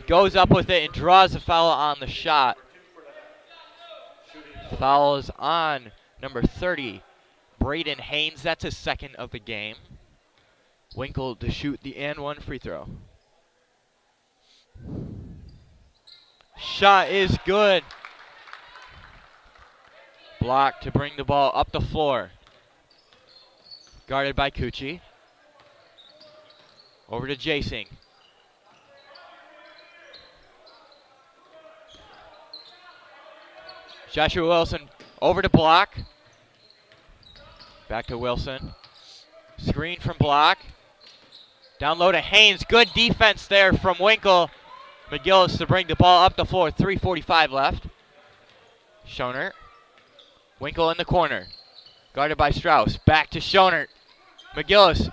goes up with it, and draws a foul on the shot. Foul is on number 30, Braden Haynes. That's his second of the game. Winkle to shoot the and one free throw. Shot is good. Block to bring the ball up the floor. Guarded by Cucci. Over to Jasing. Joshua Wilson over to Block. Back to Wilson. Screen from Block. Down low to Haynes. Good defense there from Winkle. McGillis to bring the ball up the floor. 3:45 left. Schoner. Winkle in the corner. Guarded by Strauss. Back to Schoner. McGillis.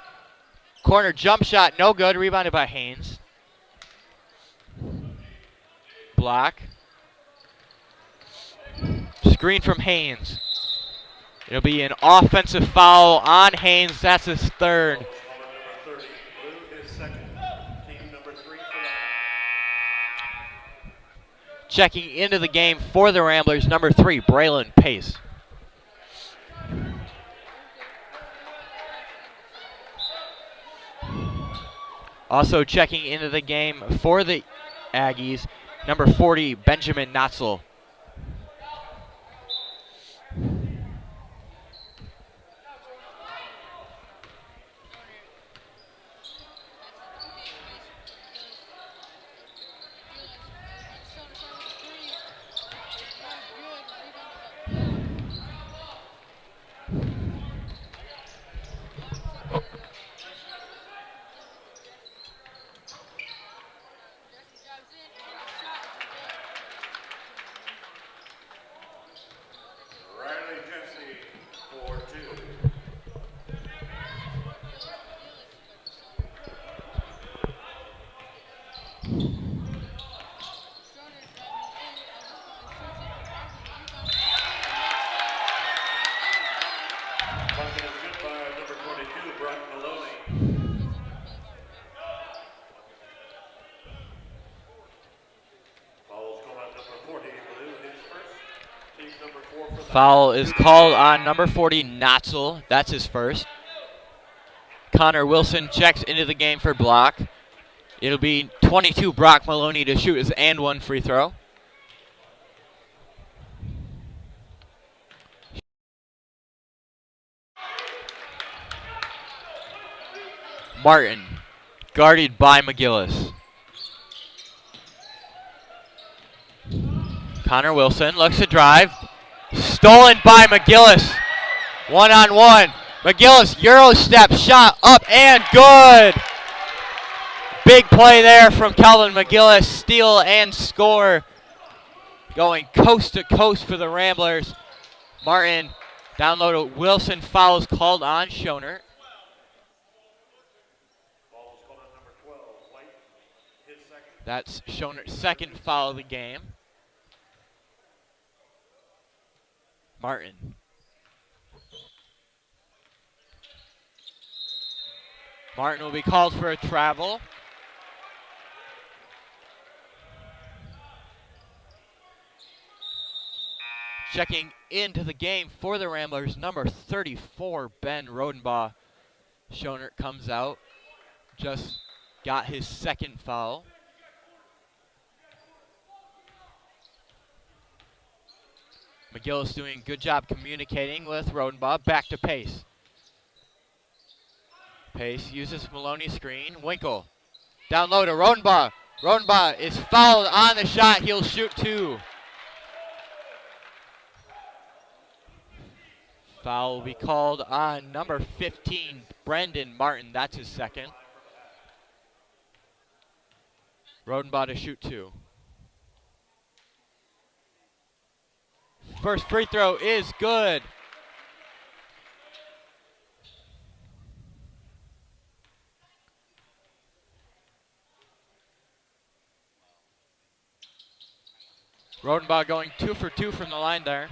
Corner jump shot. No good. Rebounded by Haynes. Block. Screen from Haynes. It'll be an offensive foul on Haynes. That's his third. Checking into the game for the Ramblers, number 3, Braylon Pace. Also checking into the game for the Aggies, number 40, Benjamin Notzel. Foul is called on number 40, Notzel. That's his first. Connor Wilson checks into the game for Block. It'll be 22, Brock Maloney to shoot his and one free throw. Martin, guarded by McGillis. Connor Wilson looks to drive. Stolen by McGillis. One-on-one. McGillis, Euro step, shot up and good. Big play there from Calvin McGillis. Steal and score. Going coast to coast for the Ramblers. Martin down low to Wilson. Fouls called on Schoner. That's Schoner's second foul of the game. Martin. Martin will be called for a travel. Checking into the game for the Ramblers, number 34, Ben Rodenbaugh. Schoner comes out. Just got his second foul. McGillis doing a good job communicating with Rodenbaugh. Back to Pace. Pace uses Maloney's screen. Winkle down low to Rodenbaugh. Rodenbaugh is fouled on the shot. He'll shoot 2. Foul will be called on number 15, Brendan Martin. That's his second. Rodenbaugh to shoot 2. First free throw is good. Rodenbaugh going 2 for 2 from the line there.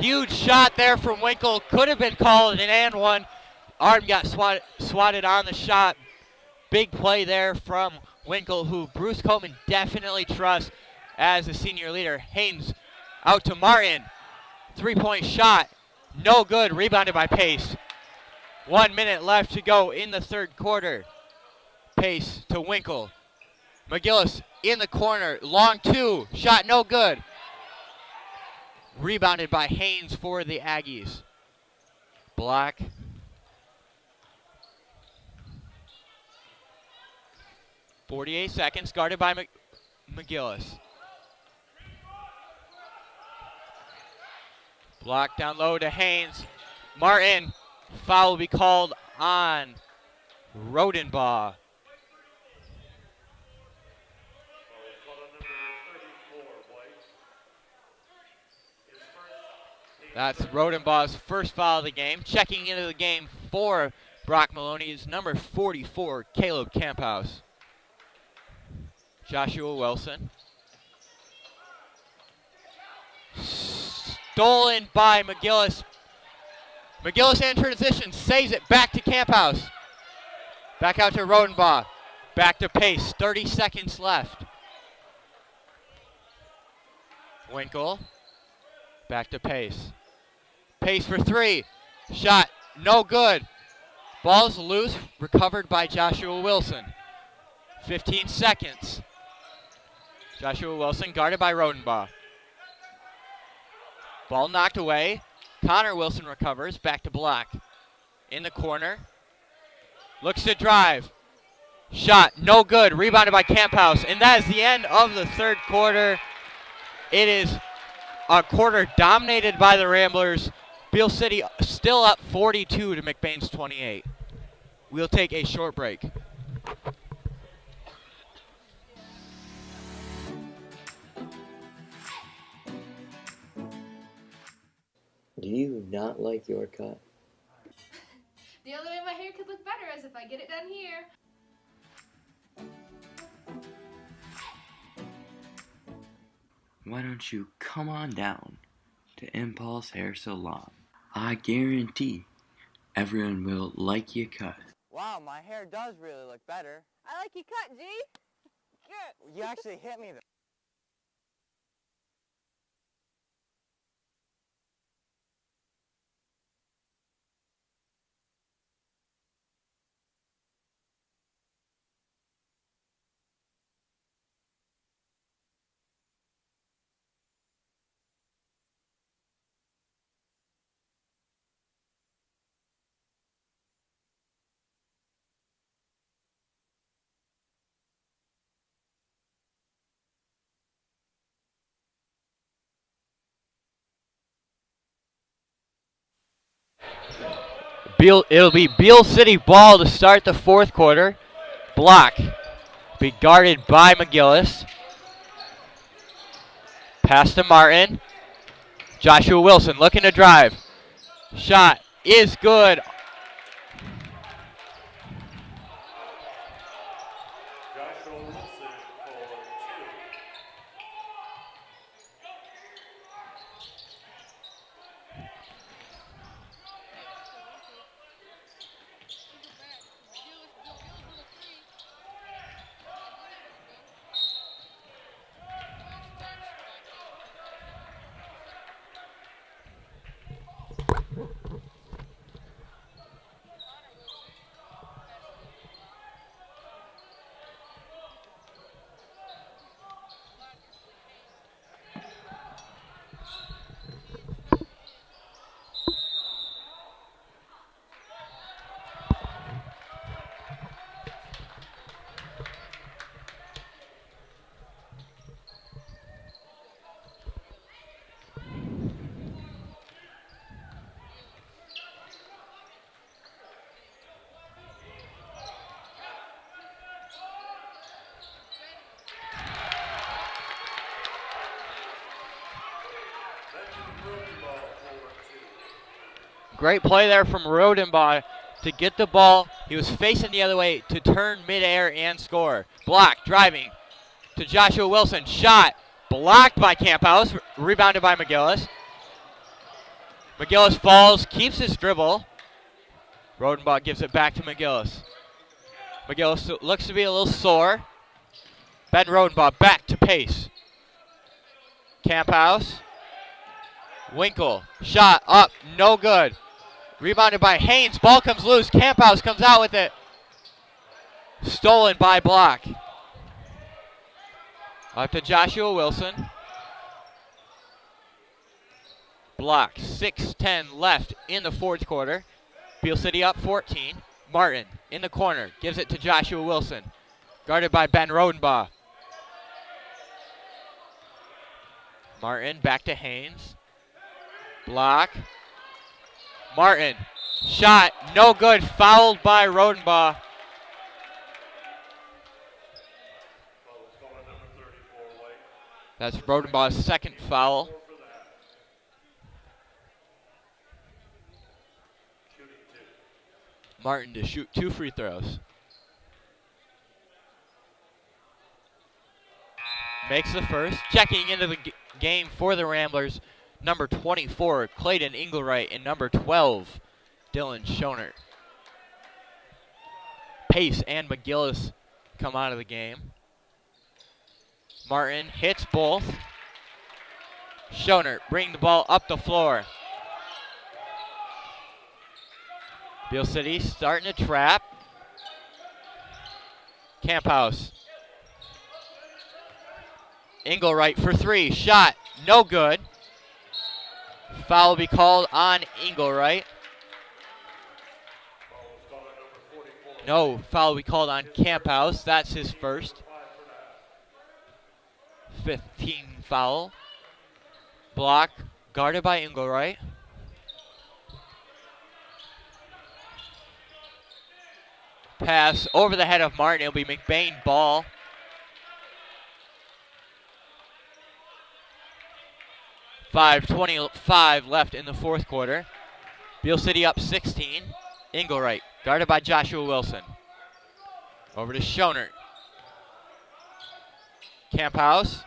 Huge shot there from Winkle. Could have been called an and one. Arden got swatted on the shot. Big play there from Winkle, who Bruce Coleman definitely trusts as the senior leader. Haynes out to Martin. 3-point shot. No good. Rebounded by Pace. 1 minute left to go in the third quarter. Pace to Winkle. McGillis in the corner. Long 2. Shot no good. Rebounded by Haynes for the Aggies. Black. .48 seconds, guarded by McGillis. Block down low to Haynes. Martin, foul will be called on Rodenbaugh. That's Rodenbaugh's first foul of the game. Checking into the game for Brock Maloney is number 44, Caleb Camphouse. Joshua Wilson. Stolen by McGillis. McGillis in transition, saves it back to Camphouse. Back out to Rodenbaugh. Back to Pace, 30 seconds left. Winkle. Back to Pace. Pace for 3. Shot no good. Ball's loose, recovered by Joshua Wilson. 15 seconds. Joshua Wilson guarded by Rodenbaugh. Ball knocked away. Connor Wilson recovers, back to Black. In the corner. Looks to drive. Shot no good, rebounded by Camphouse. And that is the end of the third quarter. It is a quarter dominated by the Ramblers. Beal City still up 42 to McBain's 28. We'll take a short break. Do you not like your cut? The only way my hair could look better is if I get it done here. Why don't you come on down to Impulse Hair Salon? I guarantee everyone will like your cut. Wow, my hair does really look better. I like your cut, G. Good. You actually hit me there. It'll be Beal City ball to start the fourth quarter. Block Be guarded by McGillis. Pass to Martin. Joshua Wilson looking to drive. Shot is good. Joshua Wilson for 2. Great play there from Rodenbaugh to get the ball. He was facing the other way to turn midair and score. Block, driving to Joshua Wilson. Shot, blocked by Camphouse, rebounded by McGillis. McGillis falls, keeps his dribble. Rodenbaugh gives it back to McGillis. McGillis looks to be a little sore. Ben Rodenbaugh back to pace. Camphouse. Winkle, shot up, no good. Rebounded by Haynes, ball comes loose. Camphouse comes out with it. Stolen by Block. Up to Joshua Wilson. Block, 6:10 left in the fourth quarter. Beal City up 14. Martin in the corner, gives it to Joshua Wilson. Guarded by Ben Rodenbaugh. Martin back to Haynes. Block. Martin. Shot. No good. Fouled by Rodenbaugh. That's Rodenbaugh's second foul. Martin to shoot 2 free throws. Makes the first. Checking into the game for the Ramblers, number 24, Clayton Engelwright, and number 12, Dylan Schonert. Pace and McGillis come out of the game. Martin hits both. Schonert bring the ball up the floor. Beal City starting to trap. Camphouse. Engelwright for 3. Shot. No good. Foul will be called on Engelwright. No, foul will be called on Camphouse. That's his first. 15 foul. Block guarded by Engelwright. Pass over the head of Martin. It'll be McBain ball. .5:25 left in the fourth quarter. Beal City up 16. Engelwright guarded by Joshua Wilson. Over to Schonert. Camphouse.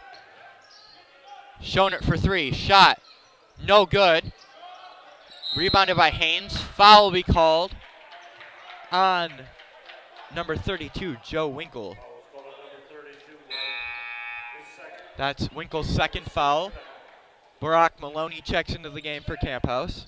Schonert for 3. Shot. No good. Rebounded by Haynes. Foul will be called on number 32, Joe Winkle. That's Winkle's second foul. Barack Maloney checks into the game for Camphouse.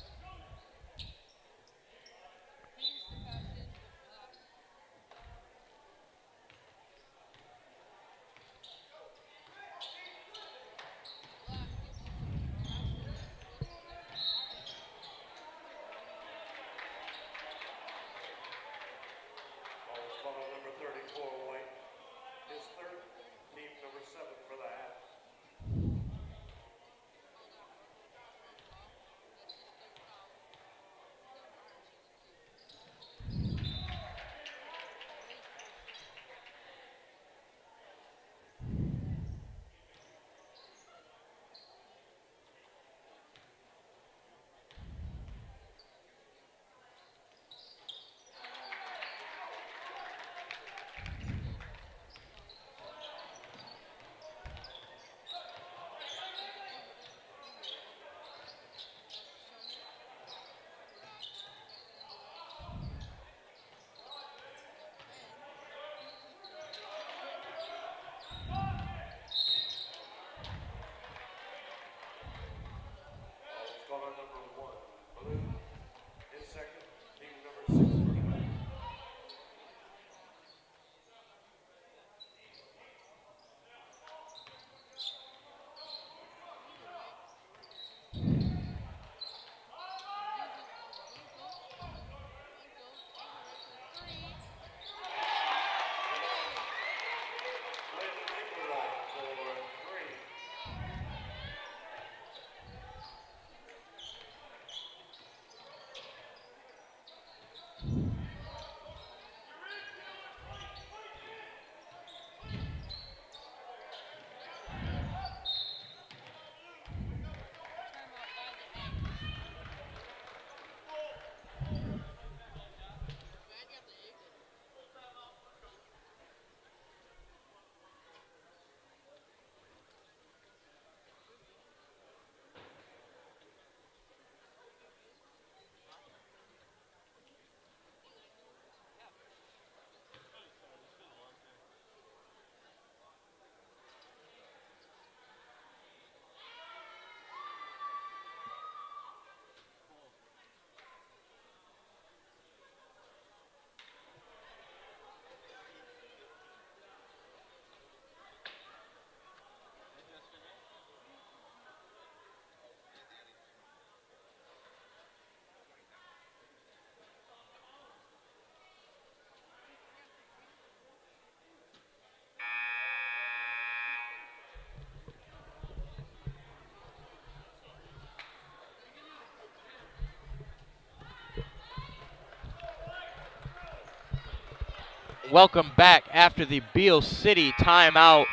welcome back after the Beal City timeout.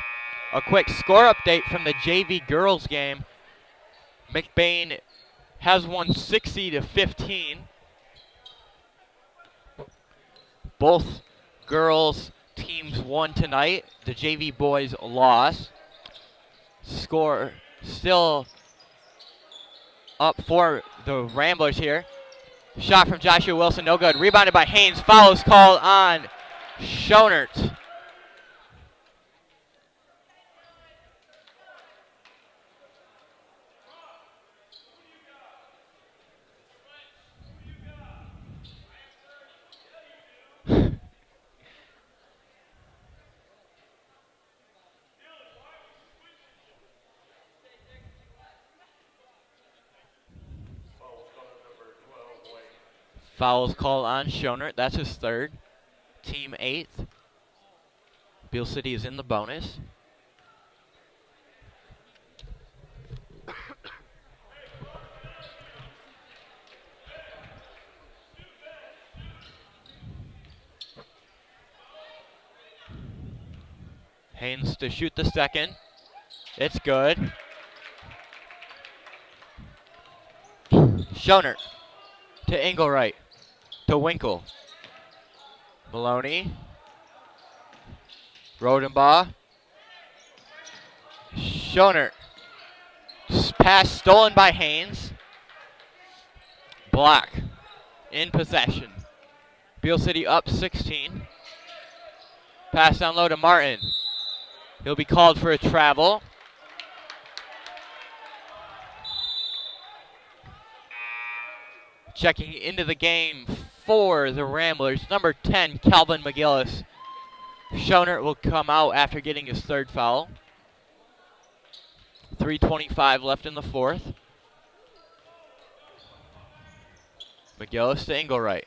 A quick score update from the JV girls game. McBain has won 60-15. Both girls teams won tonight. The JV boys lost. Score still up for the Ramblers here. Shot from Joshua Wilson, no good. Rebounded by Haynes. Foul is called on Schonert. Foul is called on Schonert. That's his third. Team 8th. Beal City is in the bonus. Haynes to shoot the second. It's good. Schonert to Engelwright. To Winkle. Maloney. Rodenbaugh. Schonert. Pass stolen by Haynes. Block. In possession. Beal City up 16. Pass down low to Martin. He'll be called for a travel. Checking into the game for the Ramblers, number 10, Calvin McGillis. Schonert will come out after getting his third foul. 3:25 left in the fourth. McGillis to Engelwright.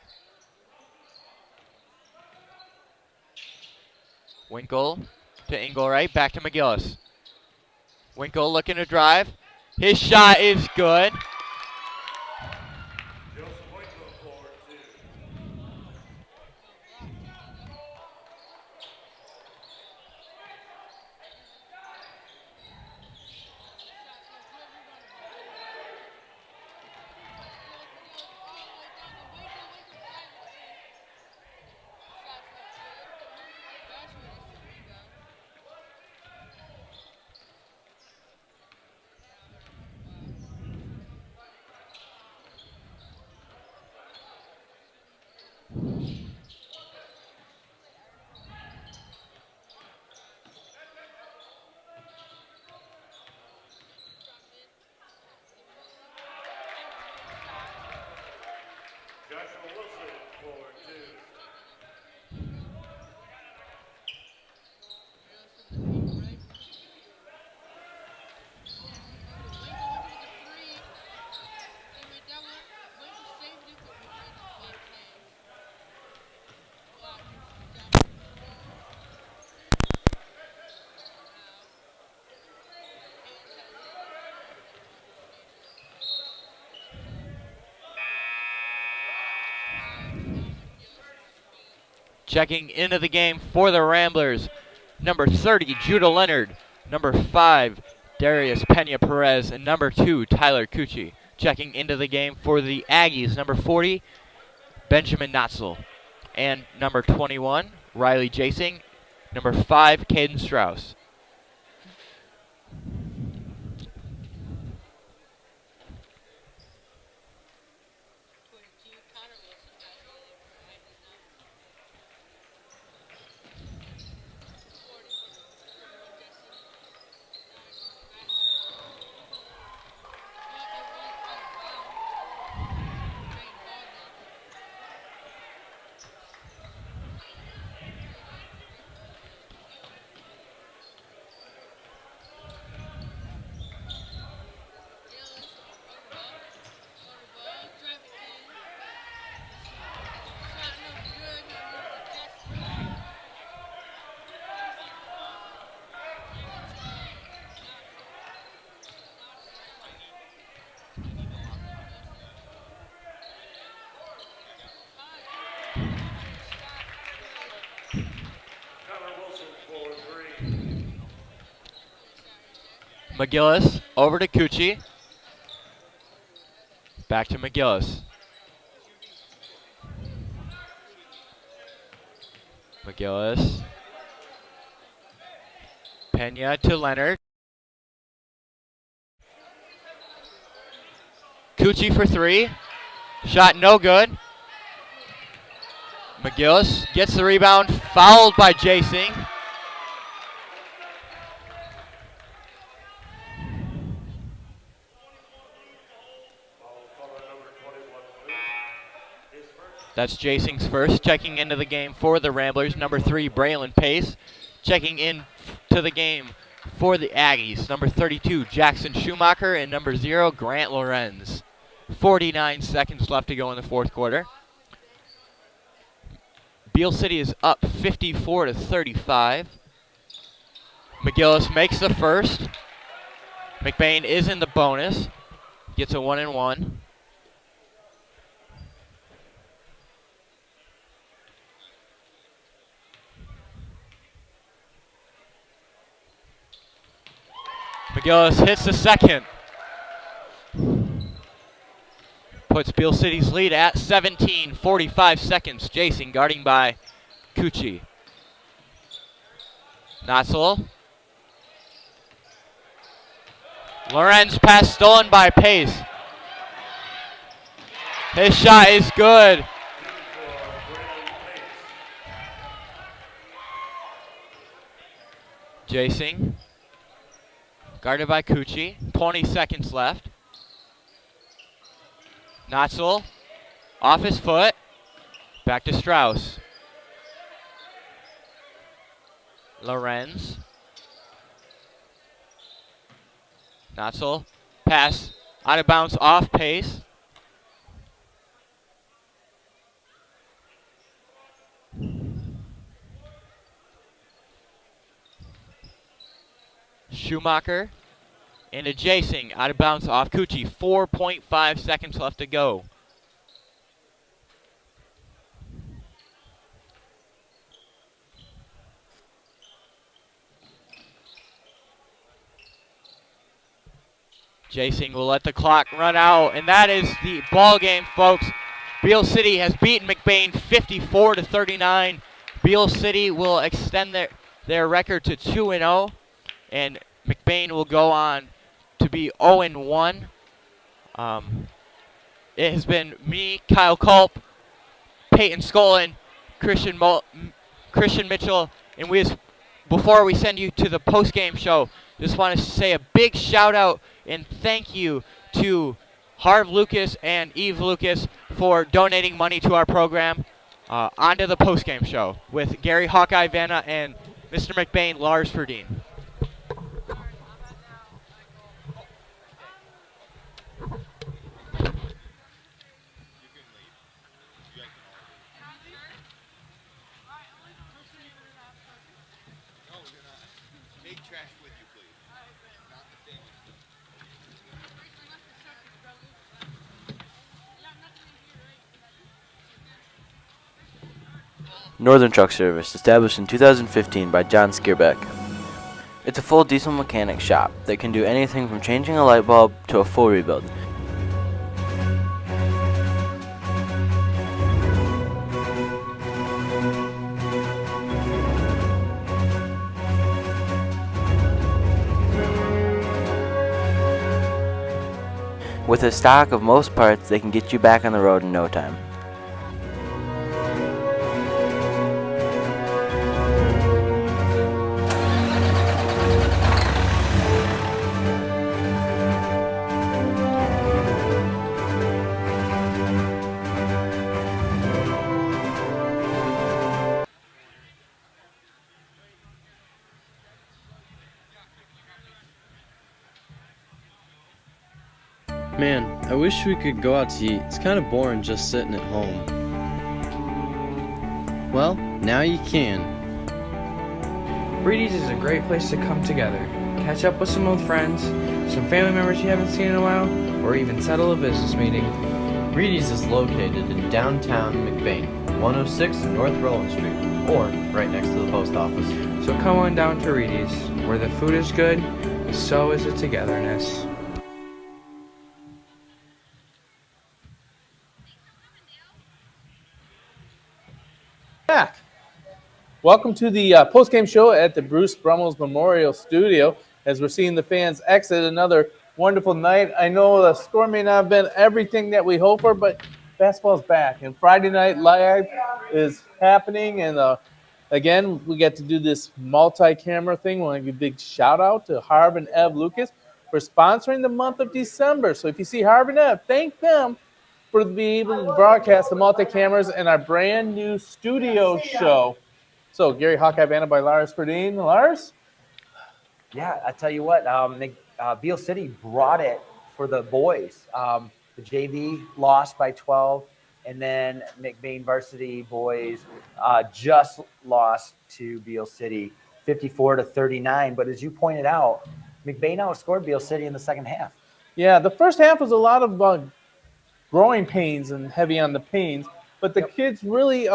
Winkle to Engelwright, back to McGillis. Winkle looking to drive. His shot is good. Checking into the game for the Ramblers, number 30, Judah Leonard. Number 5, Darius Pena Perez. And number 2, Tyler Cucci. Checking into the game for the Aggies, number 40, Benjamin Notzel. And number 21, Riley Jasing. Number 5, Caden Strauss. McGillis over to Cucci. Back to McGillis. McGillis. Pena to Leonard. Cucci for three. Shot no good. McGillis gets the rebound, fouled by Jasing. That's Jasing's first. Checking into the game for the Ramblers, number 3, Braylon Pace. Checking in to the game for the Aggies, number 32, Jackson Schumacher, and number 0, Grant Lorenz. 49 seconds left to go in the fourth quarter. Beal City is up 54-35. McGillis makes the first. McBain is in the bonus. Gets a 1-and-1. McGillis hits the second. Puts Beal City's lead at 17, 45 seconds. Jason guarding by Cucci. Notzel. Lorenz pass stolen by Pace. His shot is good. Jason guarded by Cucci. 20 seconds left. Notzel off his foot. Back to Strauss. Lorenz. Notzel. Pass out of bounds off Pace. Schumacher into Jasing, out of bounds off Cucci. 4.5 seconds left to go. Jasing will let the clock run out, and that is the ball game, folks. Beal City has beaten McBain 54-39. Beal City will extend their record to 2-0, and McBain will go on to be 0-1. It has been me, Kyle Culp, Peyton Skolin, Christian Mitchell, and before we send you to the post-game show, just want to say a big shout out and thank you to Harv Lucas and Eve Lucas for donating money to our program. On to the post-game show with Gary Hawkeye Vanna and Mr. McBain, Lars Ferdine. Northern Truck Service, established in 2015 by John Skierbeck. It's a full diesel mechanic shop that can do anything from changing a light bulb to a full rebuild. With a stock of most parts, they can get you back on the road in no time. Man, I wish we could go out to eat. It's kind of boring just sitting at home. Well, now you can. Reedy's is a great place to come together, catch up with some old friends, some family members you haven't seen in a while, or even settle a business meeting. Reedy's is located in downtown McBain, 106 North Roland Street, or right next to the post office. So come on down to Reedy's, where the food is good, so is the togetherness. Back. Welcome to the post-game show at the Bruce Brummels Memorial Studio as we're seeing the fans exit another wonderful night. I know the score may not have been everything that we hope for, but basketball's back. And Friday Night Live is happening. And again, we get to do this multi-camera thing. We want to give a big shout-out to Harv and Ev Lucas for sponsoring the month of December. So if you see Harv and Ev, thank them for being able to broadcast the multi-cameras in our brand new studio show. So Gary Hawkeye Vanna by Lars Ferdine. Lars? Yeah, I tell you what, Beal City brought it for the boys. The JV lost by 12, and then McBain Varsity boys just lost to Beal City 54-39. But as you pointed out, McBain outscored Beal City in the second half. Yeah, the first half was a lot of growing pains and heavy on the pains, but the kids really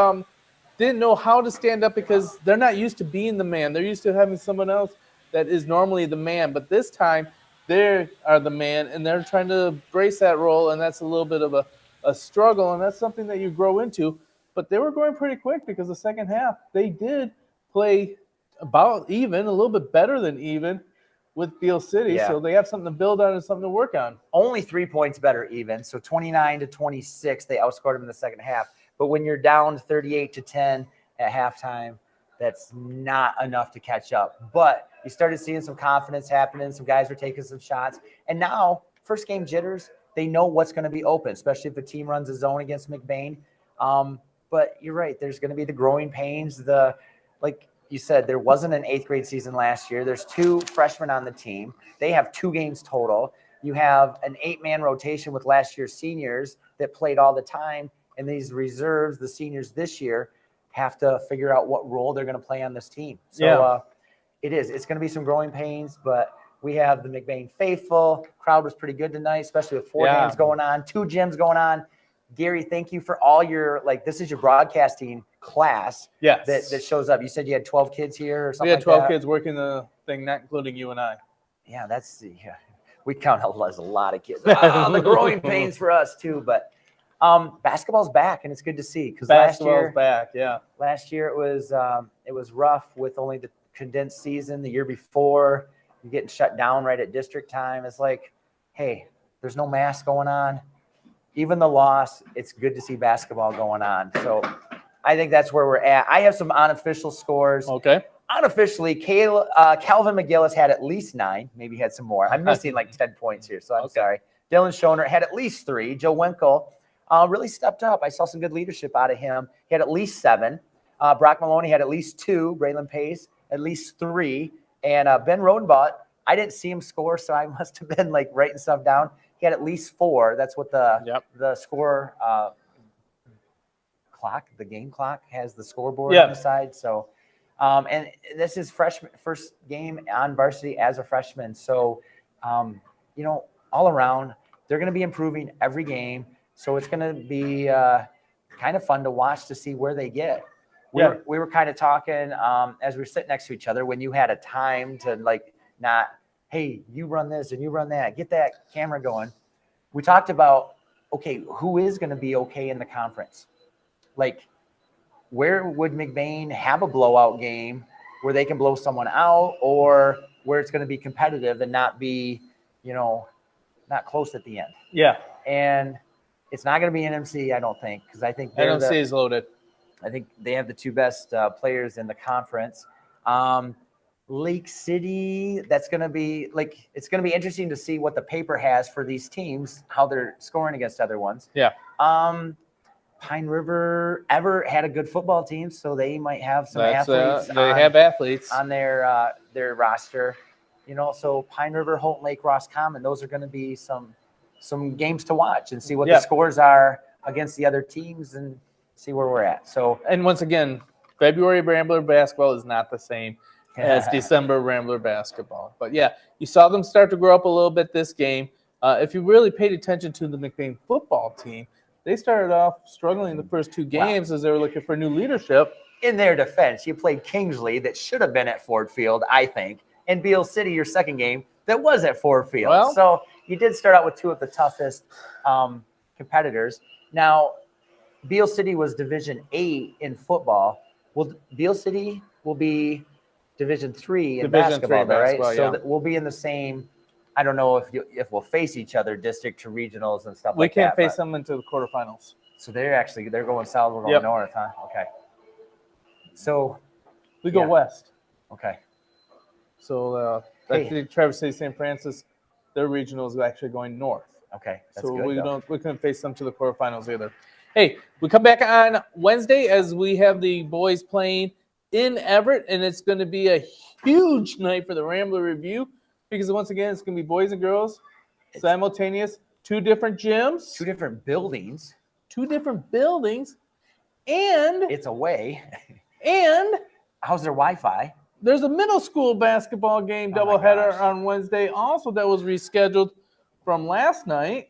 didn't know how to stand up because they're not used to being the man. They're used to having someone else that is normally the man, but this time they are the man and they're trying to embrace that role, and that's a little bit of a struggle, and that's something that you grow into. But they were going pretty quick because the second half they did play about even, a little bit better than even with Beal City, so they have something to build on and something to work on. Only 3 points better even, so 29-26, they outscored them in the second half. But when you're down 38-10 at halftime, that's not enough to catch up. But you started seeing some confidence happening. Some guys were taking some shots. And now, first game jitters, they know what's going to be open, especially if the team runs a zone against McBain. But you're right. There's going to be the growing pains. Like you said, there wasn't an 8th grade season last year. There's 2 freshmen on the team. They have 2 games total. You have an 8-man rotation with last year's seniors that played all the time. And these reserves, the seniors this year, have to figure out what role they're going to play on this team. So it's going to be some growing pains, but we have the McBain faithful. Crowd was pretty good tonight, especially with 4 games going on, 2 gyms going on. Gary, thank you for all your, this is your broadcasting class that shows up. You said you had 12 kids here or something like that? We had 12 kids working the thing, not including you and I. Yeah, we count as a lot of kids. The growing pains for us too, but basketball's back, and it's good to see because last year it was rough with only the condensed season. The year before, you're getting shut down right at district time. It's like, hey, there's no mass going on. Even the loss, it's good to see basketball going on. So I think that's where we're at. I have some unofficial scores. Okay. Unofficially, Calvin McGillis had at least 9. Maybe he had some more. I'm missing 10 points here, so I'm sorry. Dylan Schoner had at least 3. Joe Winkle really stepped up. I saw some good leadership out of him. He had at least 7. Brock Maloney had at least 2. Braylon Pace, at least 3. And Ben Rodenbach, I didn't see him score, so I must have been writing stuff down. He had at least 4. That's what the score clock, the game clock, has the scoreboard on the side. So, and this is first game on varsity as a freshman. So, all around, they're going to be improving every game. So it's going to be kind of fun to watch to see where they get. We were kind of talking as we were sitting next to each other when you had a time to not, hey, you run this and you run that, get that camera going. We talked about, okay, who is going to be okay in the conference? Where would McBain have a blowout game where they can blow someone out, or where it's going to be competitive and not be, not close at the end? Yeah. And it's not going to be NMC, I don't think, because I think NMC is loaded. I think they have the 2 best players in the conference. Lake City, that's going to be it's going to be interesting to see what the paper has for these teams, how they're scoring against other ones. Yeah. Pine River had a good football team, so they might have some athletes. They have athletes on their roster. So Pine River, Holton Lake, Roscommon, those are going to be some games to watch and see what the scores are against the other teams and see where we're at. So, and once again, February Rambler basketball is not the same as December Rambler basketball. But you saw them start to grow up a little bit this game. If you really paid attention to the McBain football team, they started off struggling the first 2 games as they were looking for new leadership. In their defense, you played Kingsley that should have been at Ford Field, I think. And Beal City, your second game, that was at Ford Field. Well- So you did start out with two of the toughest competitors. Now, Beal City was Division 8 in football. Well, Beal City will be Division 3 in Division basketball, III though, right? basketball, So yeah. that we'll be in the same. I don't know if we'll face each other, district to regionals and stuff We like that. can't face but- them into the quarterfinals. So they're going south. We're going Yep. north, huh? Okay. So We go yeah. west. Okay. So Hey. I think Traverse City, St. Francis, their regional is actually going north. Okay. That's So good. though. we couldn't face them to the quarterfinals either. Hey, we come back on Wednesday as we have the boys playing in Everett, and it's going to be a huge night for the Rambler Review because once again it's going to be boys and girls simultaneous, two different gyms, Two different buildings. and It's away. and How's their Wi-Fi? there's a middle school basketball game Oh my doubleheader gosh. on Wednesday also that was rescheduled from last night.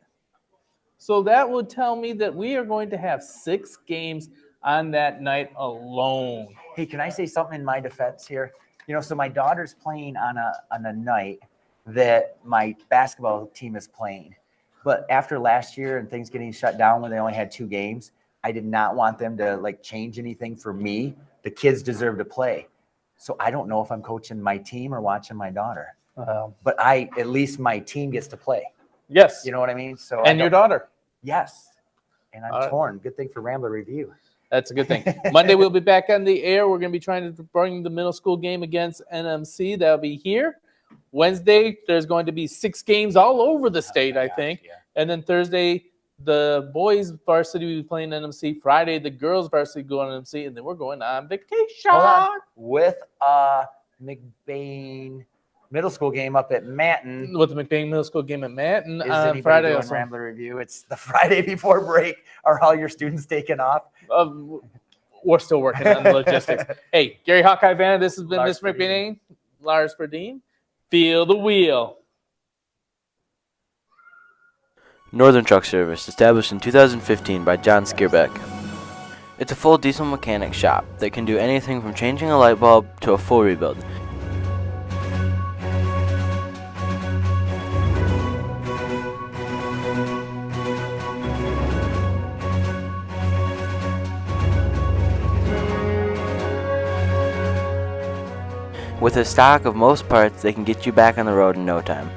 So that would tell me that we are going to have 6 games on that night alone. Hey, can I say something in my defense here? So my daughter's playing on a night that my basketball team is playing. But after last year and things getting shut down when they only had 2 games, I did not want them to change anything for me. The kids deserve to play. So I don't know if I'm coaching my team or watching my daughter. But at least my team gets to play. Yes. You know what I mean? So And your daughter. Yes. And I'm torn. Good thing for Rambler Review. That's a good thing. Monday we'll be back on the air. We're going to be trying to bring the middle school game against NMC. That'll be here. Wednesday, there's going to be 6 games all over the state, I think. Yeah. And then Thursday, the boys varsity will be playing NMC. Friday, the girls varsity go on NMC. And then we're going on vacation. Hold on. With McBain middle school game up at Manton. With the McBain Middle School game at Manton Is on anybody Friday. doing also. Rambler Review? It's the Friday before break. Are all your students taking off? We're still working on the logistics. Hey, Gary Hawkeye Vanna, this has been Lars Mr. McBain, Lars Verdeen. Feel the wheel. Northern Truck Service, established in 2015 by John Skierbeck. It's a full diesel mechanic shop that can do anything from changing a light bulb to a full rebuild. With a stock of most parts, they can get you back on the road in no time.